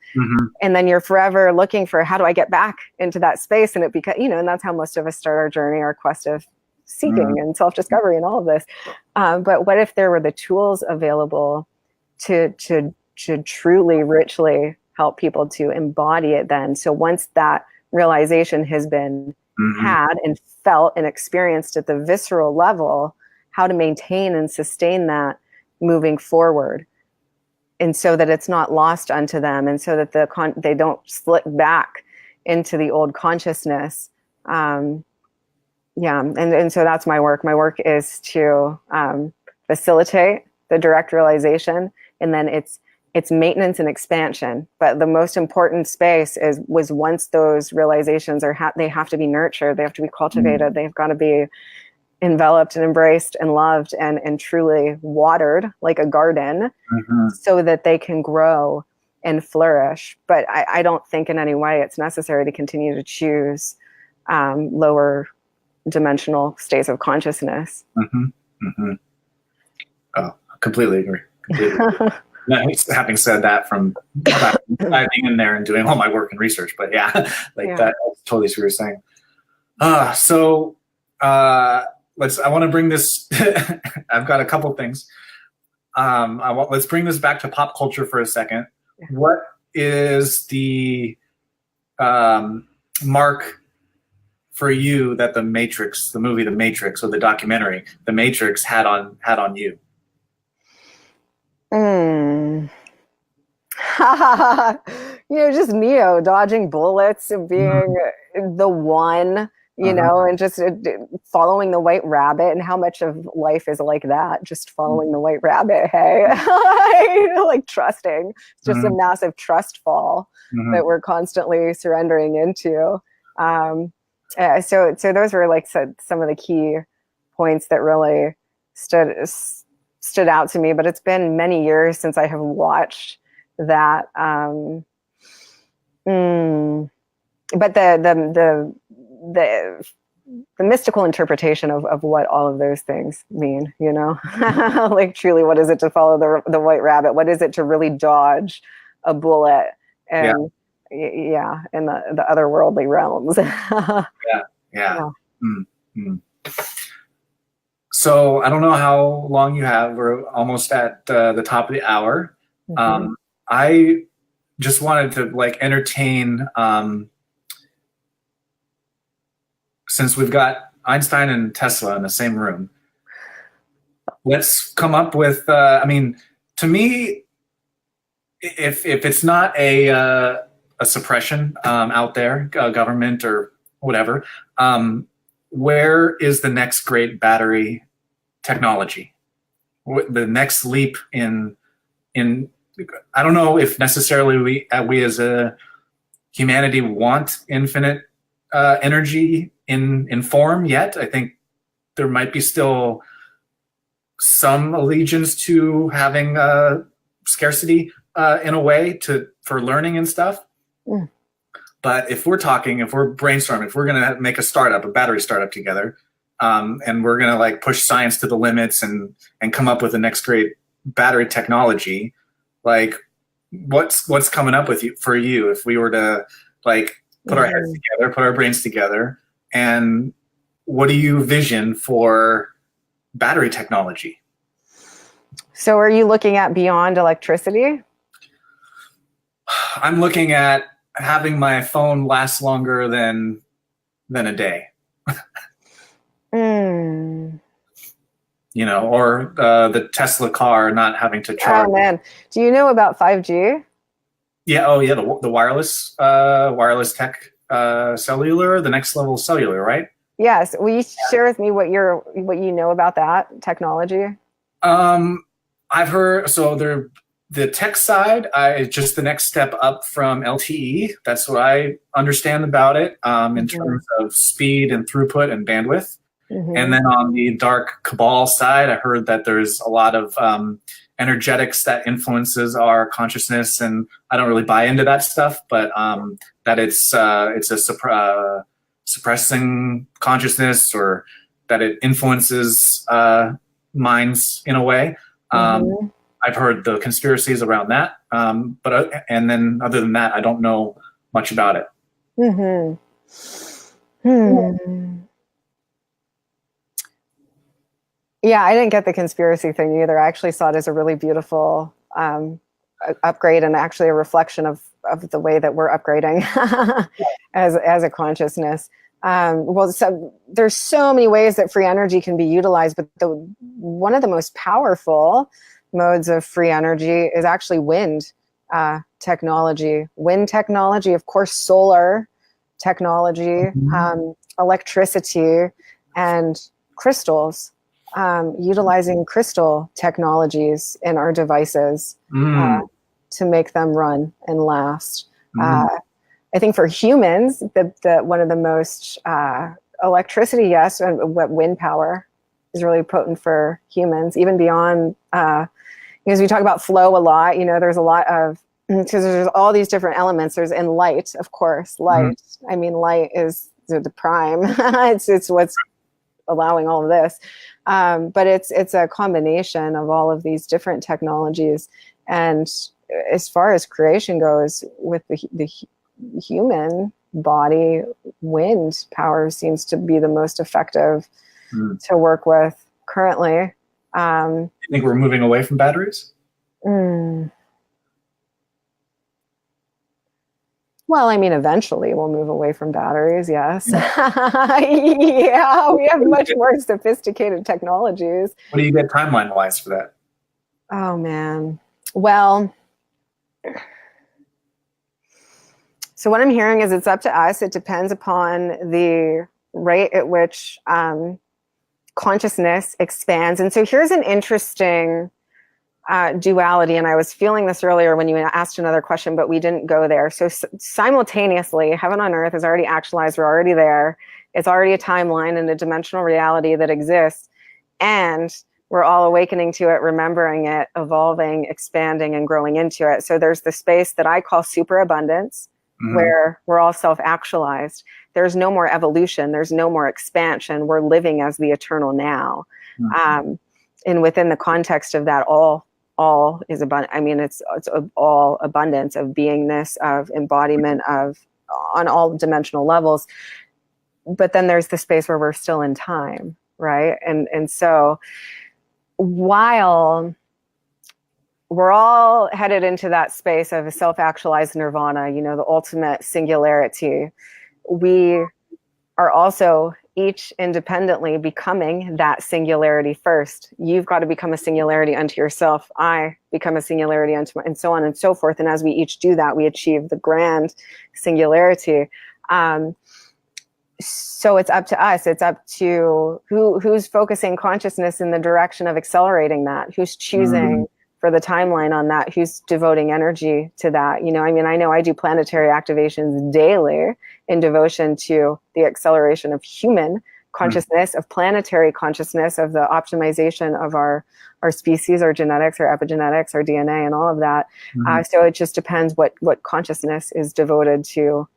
S2: and then you're forever looking for, how do I get back into that space? And it becomes, and that's how most of us start our journey, our quest of seeking and self-discovery and all of this. But what if there were the tools available to truly, richly help people to embody it then? So once that realization has been had and felt and experienced at the visceral level, how to maintain and sustain that moving forward, and so that it's not lost unto them, and so that they don't slip back into the old consciousness. And so that's my work. My work is to facilitate the direct realization, and then it's maintenance and expansion. But the most important space was once those realizations they have to be nurtured, they have to be cultivated, they've got to be enveloped and embraced and loved and truly watered like a garden, so that they can grow and flourish. But I don't think in any way it's necessary to continue to choose lower dimensional states of consciousness.
S1: Oh, completely agree. Having said that, from diving in there and doing all my work and research, but that I totally see what you're saying. I want to bring this. I've got a couple things. Let's bring this back to pop culture for a second. What is the mark for you that the movie The Matrix, or the documentary The Matrix, had on you?
S2: Just Neo dodging bullets and being the one, and just following the white rabbit, and how much of life is like that, just following the white rabbit. Hey, like trusting. It's just a massive trust fall that we're constantly surrendering into. So those were like some of the key points that really stood out to me. But it's been many years since I have watched that. But the mystical interpretation of what all of those things mean, like truly, what is it to follow the white rabbit? What is it to really dodge a bullet? And in the otherworldly realms.
S1: So I don't know how long you have. We're almost at the top of the hour. I just wanted to entertain, since we've got Einstein and Tesla in the same room, let's come up with, to me, if it's not a suppression out there, government or whatever, where is the next great battery technology? The next leap in I don't know if necessarily we as a humanity want infinite energy in form yet. I think there might be still some allegiance to having scarcity in a way for learning and stuff. But if we're brainstorming, if we're going to make a battery startup together, and we're going to push science to the limits and come up with the next great battery technology, what's coming up for you if we were to put our heads together, put our brains together, and what do you vision for battery technology?
S2: So are you looking at beyond electricity?
S1: I'm looking at having my phone last longer than a day. Or the Tesla car not having to charge.
S2: Oh man, do you know about 5G?
S1: Yeah. Oh yeah. The wireless tech, cellular, the next level cellular, right?
S2: Yes. Will you share with me what you know about that technology?
S1: I've heard, the tech side, just the next step up from LTE. That's what I understand about it, in terms of speed and throughput and bandwidth. And then on the dark cabal side, I heard that there's a lot of energetics that influences our consciousness, and I don't really buy into that stuff, but that it's a suppressing consciousness, or that it influences minds in a way. I've heard the conspiracies around that, but and then other than that, I don't know much about it.
S2: Yeah, I didn't get the conspiracy thing either. I actually saw it as a really beautiful upgrade, and actually a reflection of the way that we're upgrading as a consciousness. So there's so many ways that free energy can be utilized, but one of the most powerful modes of free energy is actually wind technology. Wind technology, of course, solar technology, electricity, and crystals. Utilizing crystal technologies in our devices to make them run and last. I think for humans, the one of the most electricity, yes, and wind power is really potent for humans, even beyond, because we talk about flow a lot, there's a lot of, because there's all these different elements. There's in light, of course, light. I mean, light is the prime. it's what's allowing all of this. But it's a combination of all of these different technologies. And as far as creation goes, with the human body, wind power seems to be the most effective to work with currently.
S1: You think we're moving away from batteries?
S2: Well, I mean, eventually we'll move away from batteries, yes. Yeah, we have much more sophisticated technologies.
S1: What do you get timeline-wise for that?
S2: Oh, man. Well, so what I'm hearing is it's up to us. It depends upon the rate at which consciousness expands. And so here's an interesting duality, and I was feeling this earlier when you asked another question, but we didn't go there. So simultaneously, heaven on earth is already actualized. We're already there. It's already a timeline and a dimensional reality that exists, and we're all awakening to it, remembering it, evolving, expanding, and growing into it. So there's the space that I call superabundance, where we're all self-actualized. There's no more evolution. There's no more expansion. We're living as the eternal now. And within the context of that, all is abundant. I mean, it's all abundance of beingness, of embodiment, of on all dimensional levels. But then there's the space where we're still in time, right? And so while we're all headed into that space of a self-actualized nirvana, the ultimate singularity, we are also each independently becoming that singularity first. You've got to become a singularity unto yourself. I become a singularity unto and so on and so forth. And as we each do that, we achieve the grand singularity. So it's up to us. It's up to who's focusing consciousness in the direction of accelerating that, who's choosing for the timeline on that, who's devoting energy to that. I mean, I know I do planetary activations daily in devotion to the acceleration of human consciousness, of planetary consciousness, of the optimization of our species, our genetics, our epigenetics, our DNA, and all of that. So it just depends what consciousness is devoted to,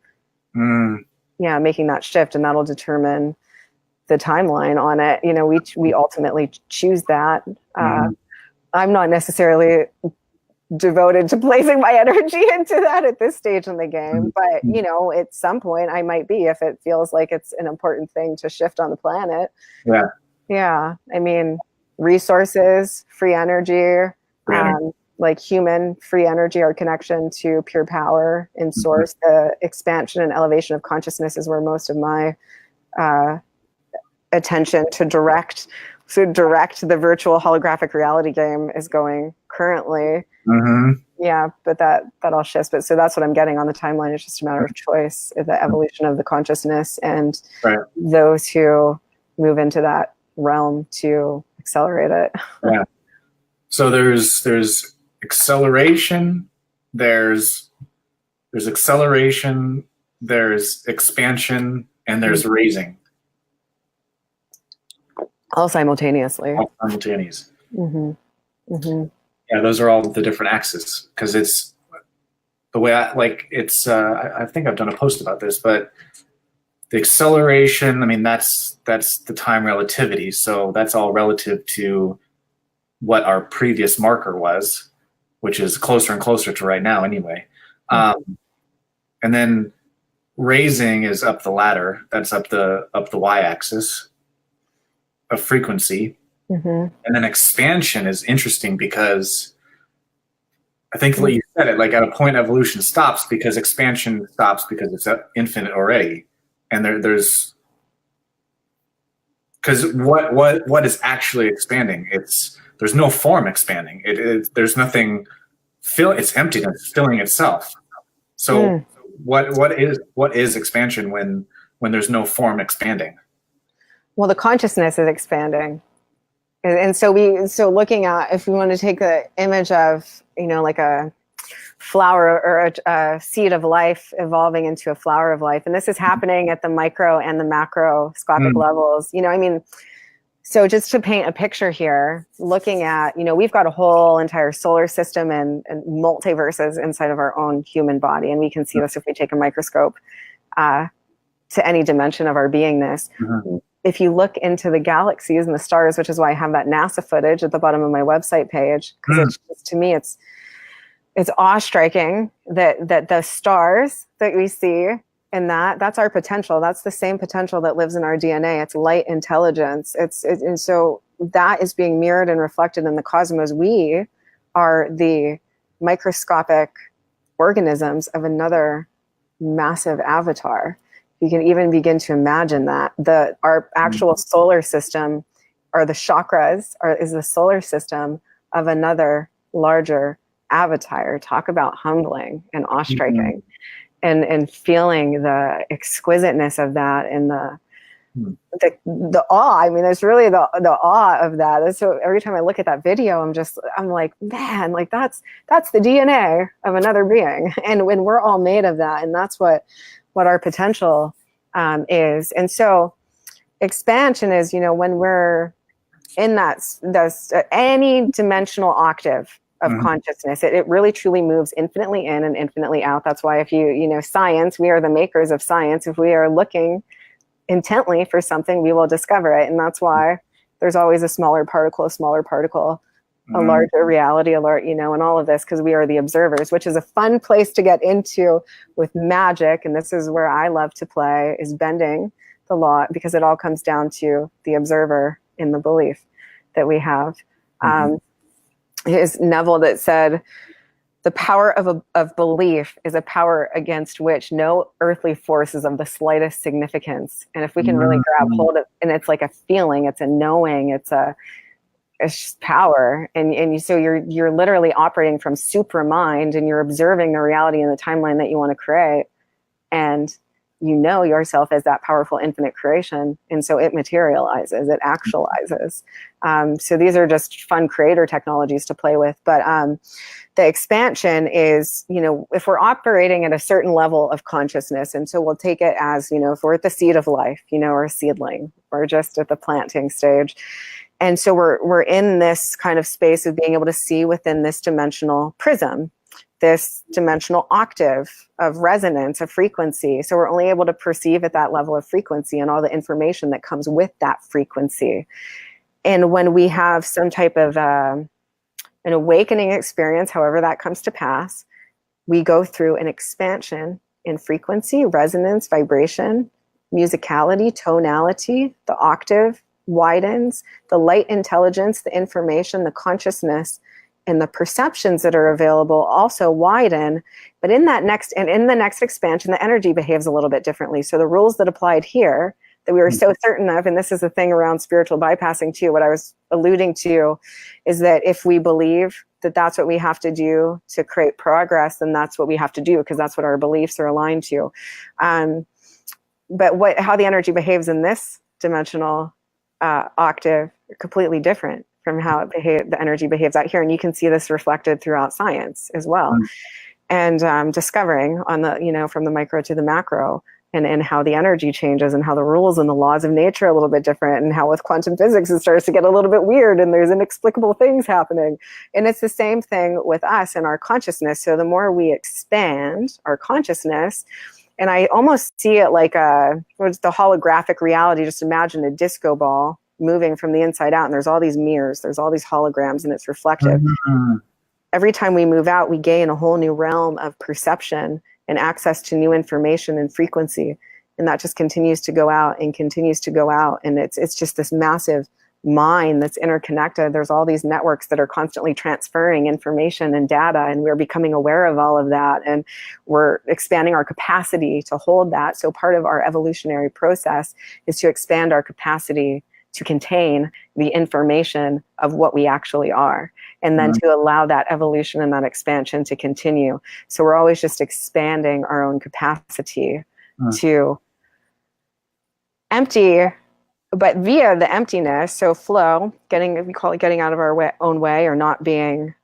S2: making that shift, and that'll determine the timeline on it. We ultimately choose that. I'm not necessarily devoted to placing my energy into that at this stage in the game, but at some point I might be, if it feels like it's an important thing to shift on the planet. I mean, resources, free energy, like human free energy, our connection to pure power in source, the expansion and elevation of consciousness is where most of my attention to direct the virtual holographic reality game is going currently. But that all shifts. But so that's what I'm getting on the timeline. It's just a matter of choice, the evolution of the consciousness, and those who move into that realm to accelerate it.
S1: So there's acceleration, there's acceleration, there's expansion, and there's raising.
S2: All simultaneously.
S1: All simultaneous. Yeah, those are all the different axes, because it's the way I think I've done a post about this, but the acceleration, I mean, that's the time relativity. So that's all relative to what our previous marker was, which is closer and closer to right now anyway. And then raising is up the ladder. That's up the y-axis of frequency. And then expansion is interesting because I think what you said, it like at a point evolution stops because expansion stops because it's infinite already. And there's because what is actually expanding? There's no form expanding. There's nothing it's emptiness, it's filling itself. So what is expansion when there's no form expanding?
S2: Well, the consciousness is expanding. And so looking at, if we want to take the image of, like a flower or a seed of life evolving into a flower of life, and this is happening at the micro and the macroscopic levels, so just to paint a picture here, looking at, we've got a whole entire solar system and multiverses inside of our own human body. And we can see this if we take a microscope to any dimension of our beingness. If you look into the galaxies and the stars, which is why I have that NASA footage at the bottom of my website page, because to me, it's awe-striking that the stars that we see, and that's our potential. That's the same potential that lives in our DNA. It's light intelligence. And so that is being mirrored and reflected in the cosmos. We are the microscopic organisms of another massive avatar. You can even begin to imagine that our actual solar system, or the chakras, is the solar system of another larger avatar. Talk about humbling and awe-striking. And feeling the exquisiteness of that and the awe. I mean, there's really the awe of that. So every time I look at that video, I'm like, man, like that's the DNA of another being. And when we're all made of that, and that's what our potential is. And so expansion is, when we're in that's any dimensional octave of consciousness, it really truly moves infinitely in and infinitely out. That's why if science, we are the makers of science. If we are looking intently for something, we will discover it. And that's why there's always a smaller particle, a larger reality, and all of this, because we are the observers, which is a fun place to get into with magic. And this is where I love to play, is bending the law, because it all comes down to the observer in the belief that we have. Is Neville that said, the power of belief is a power against which no earthly force is of the slightest significance. And if we can really grab hold of, and it's like a feeling, it's a knowing, it's just power. So you're literally operating from supramind, and you're observing the reality in the timeline that you want to create. And yourself as that powerful infinite creation. And so it materializes, it actualizes. So these are just fun creator technologies to play with. But the expansion is, if we're operating at a certain level of consciousness, and so we'll take it as, if we're at the seed of life, or a seedling, or just at the planting stage. And so we're in this kind of space of being able to see within this dimensional prism, this dimensional octave of resonance, of frequency. So we're only able to perceive at that level of frequency and all the information that comes with that frequency. And when we have some type of an awakening experience, however that comes to pass, we go through an expansion in frequency, resonance, vibration, musicality, tonality. The octave widens, the light intelligence, the information, the consciousness, and the perceptions that are available also widen. But in the next expansion, the energy behaves a little bit differently. So the rules that applied here that we were so certain of, and this is the thing around spiritual bypassing too, what I was alluding to is that if we believe that that's what we have to do to create progress, then that's what we have to do, because that's what our beliefs are aligned to. But how the energy behaves in this dimensional octave are completely different from how the energy behaves out here. And you can see this reflected throughout science as well. And discovering on the, from the micro to the macro, and how the energy changes, and how the rules and the laws of nature are a little bit different, and how with quantum physics it starts to get a little bit weird, and there's inexplicable things happening. And it's the same thing with us and our consciousness. So the more we expand our consciousness, And I almost see it like what's the holographic reality. Just imagine a disco ball moving from the inside out, and there's all these mirrors, there's all these holograms, and it's reflective. Every time we move out, we gain a whole new realm of perception and access to new information and frequency. And that just continues to go out and continues to go out. And it's just this massive mind that's interconnected. There's all these networks that are constantly transferring information and data, and we're becoming aware of all of that, and we're expanding our capacity to hold that. So part of our evolutionary process is to expand our capacity to contain the information of what we actually are, and then to allow that evolution and that expansion to continue. So we're always just expanding our own capacity to empty, but via the emptiness. So flow, we call it getting out of our own way, or not being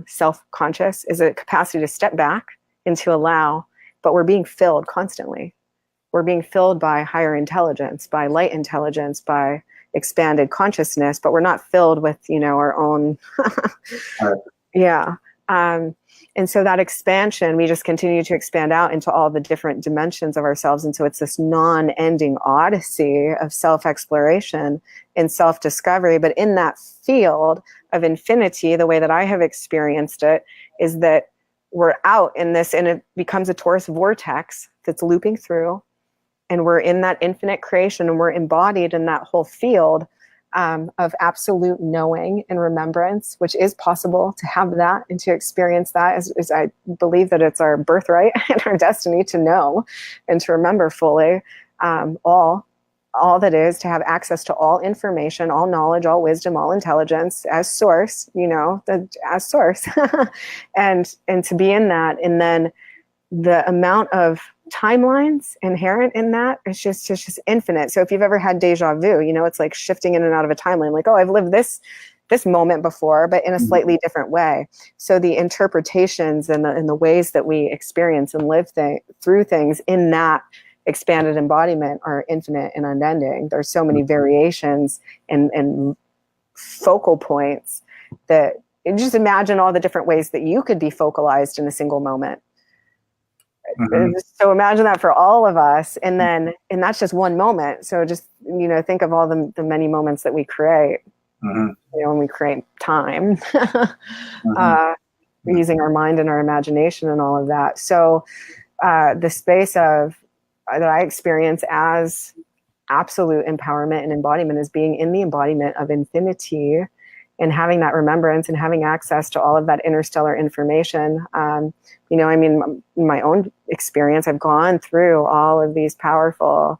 S2: self-conscious, is a capacity to step back and to allow, but we're being filled constantly. We're being filled by higher intelligence, by light intelligence, by expanded consciousness, but we're not filled with, our own, and so that expansion, we just continue to expand out into all the different dimensions of ourselves. And so it's this non-ending odyssey of self-exploration and self-discovery. But in that field of infinity, the way that I have experienced it is that we're out in this, and it becomes a torus vortex that's looping through. And we're in that infinite creation, and we're embodied in that whole field of absolute knowing and remembrance, which is possible to have that and to experience that. Is I believe that it's our birthright and our destiny to know and to remember fully all that is, to have access to all information, all knowledge, all wisdom, all intelligence as source, as source, and to be in that. And then the amount of timelines inherent in that is just infinite. So if you've ever had deja vu, it's like shifting in and out of a timeline, like, oh, I've lived this moment before, but in a slightly different way. So the interpretations and the ways that we experience and live through things in that expanded embodiment are infinite and unending. There's so many variations and focal points that, just imagine all the different ways that you could be focalized in a single moment. So imagine that for all of us, and that's just one moment. So just think of all the many moments that we create. When we create time, using our mind and our imagination and all of that. So the space of that I experience as absolute empowerment and embodiment is being in the embodiment of infinity, and having that remembrance and having access to all of that interstellar information. In my own experience, I've gone through all of these powerful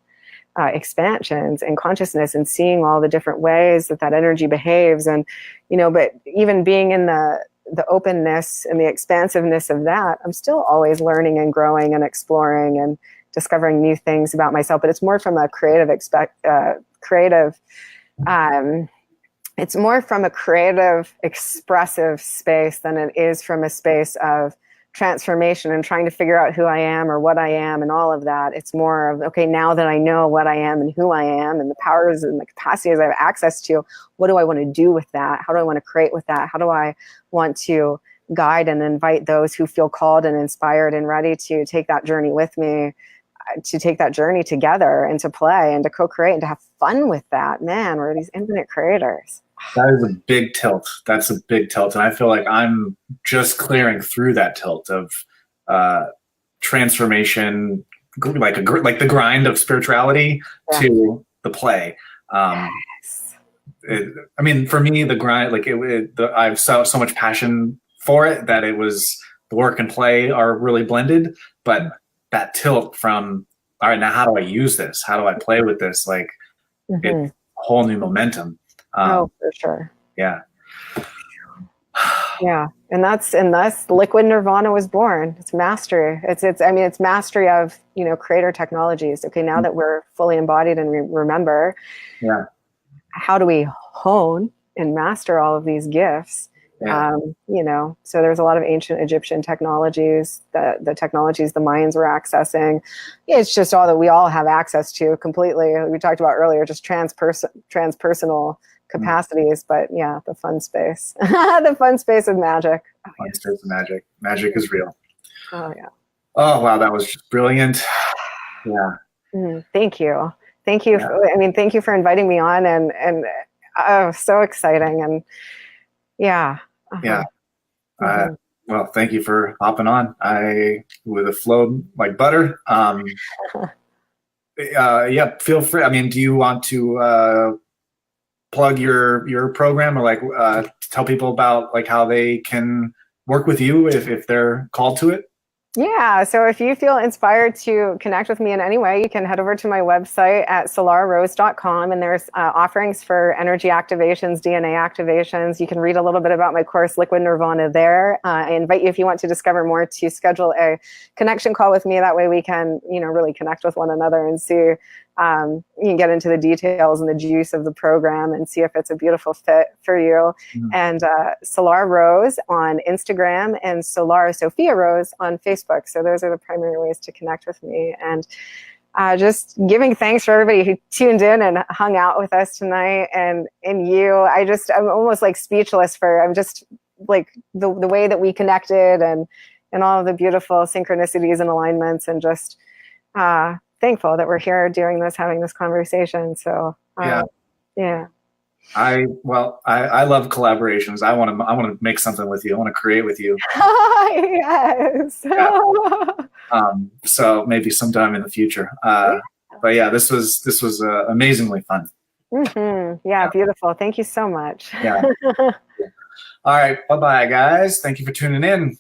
S2: expansions and consciousness, and seeing all the different ways that energy behaves. And, but even being in the openness and the expansiveness of that, I'm still always learning and growing and exploring and discovering new things about myself. But it's more from a it's more from a creative, expressive space than it is from a space of transformation and trying to figure out who I am or what I am and all of that. It's more of, okay, now that I know what I am and who I am and the powers and the capacities I have access to, what do I want to do with that? How do I want to create with that? How do I want to guide and invite those who feel called and inspired and ready to take that journey with me, to take that journey together and to play and to co-create and to have fun with that? Man, we're these infinite creators.
S1: That is a big tilt. That's a big tilt. And I feel like I'm just clearing through that tilt of transformation, like the grind of spirituality to the play. For me, the grind, I've so much passion for it that it was, the work and play are really blended. But that tilt from, all right, now how do I use this? How do I play with this? Like, it's a whole new momentum.
S2: For sure.
S1: Yeah.
S2: Yeah. And thus liquid Nirvana was born. It's mastery. It's mastery of, creator technologies. Okay. Now that we're fully embodied and we remember, how do we hone and master all of these gifts? So there's a lot of ancient Egyptian technologies, the technologies the Mayans were accessing. It's just all that we all have access to completely. We talked about earlier, just transpersonal capacities, but the fun space, the fun space of magic.
S1: Fun space of magic. Magic is real.
S2: Oh yeah.
S1: Oh wow, that was just brilliant. Yeah.
S2: Thank you. Thank you.
S1: Yeah.
S2: Thank you for inviting me on, and oh, so exciting. And yeah.
S1: Yeah. Well, thank you for hopping on. I would have flowed like butter. Yeah, feel free. I mean, do you want to plug your program, or like tell people about like how they can work with you if they're called to it?
S2: Yeah, so if you feel inspired to connect with me in any way, you can head over to my website at solararose.com, and there's offerings for energy activations, DNA activations. You can read a little bit about my course, Liquid Nirvana, there. I invite you, if you want to discover more, to schedule a connection call with me. That way we can, really connect with one another and see, you can get into the details and the juice of the program and see if it's a beautiful fit for you. And Solara Rose on Instagram and Solara Sophia Rose on Facebook. So those are the primary ways to connect with me. And just giving thanks for everybody who tuned in and hung out with us tonight. And you, I'm almost like speechless I'm just like the way that we connected, and all of the beautiful synchronicities and alignments, and just thankful that we're here doing this, having this conversation. So yeah.
S1: I love collaborations. I want to make something with you. I want to create with you.
S2: Yes.
S1: Yeah. So maybe sometime in the future. But yeah, this was amazingly fun.
S2: Yeah, beautiful. Thank you so much.
S1: Yeah. All right. Bye-bye, guys. Thank you for tuning in.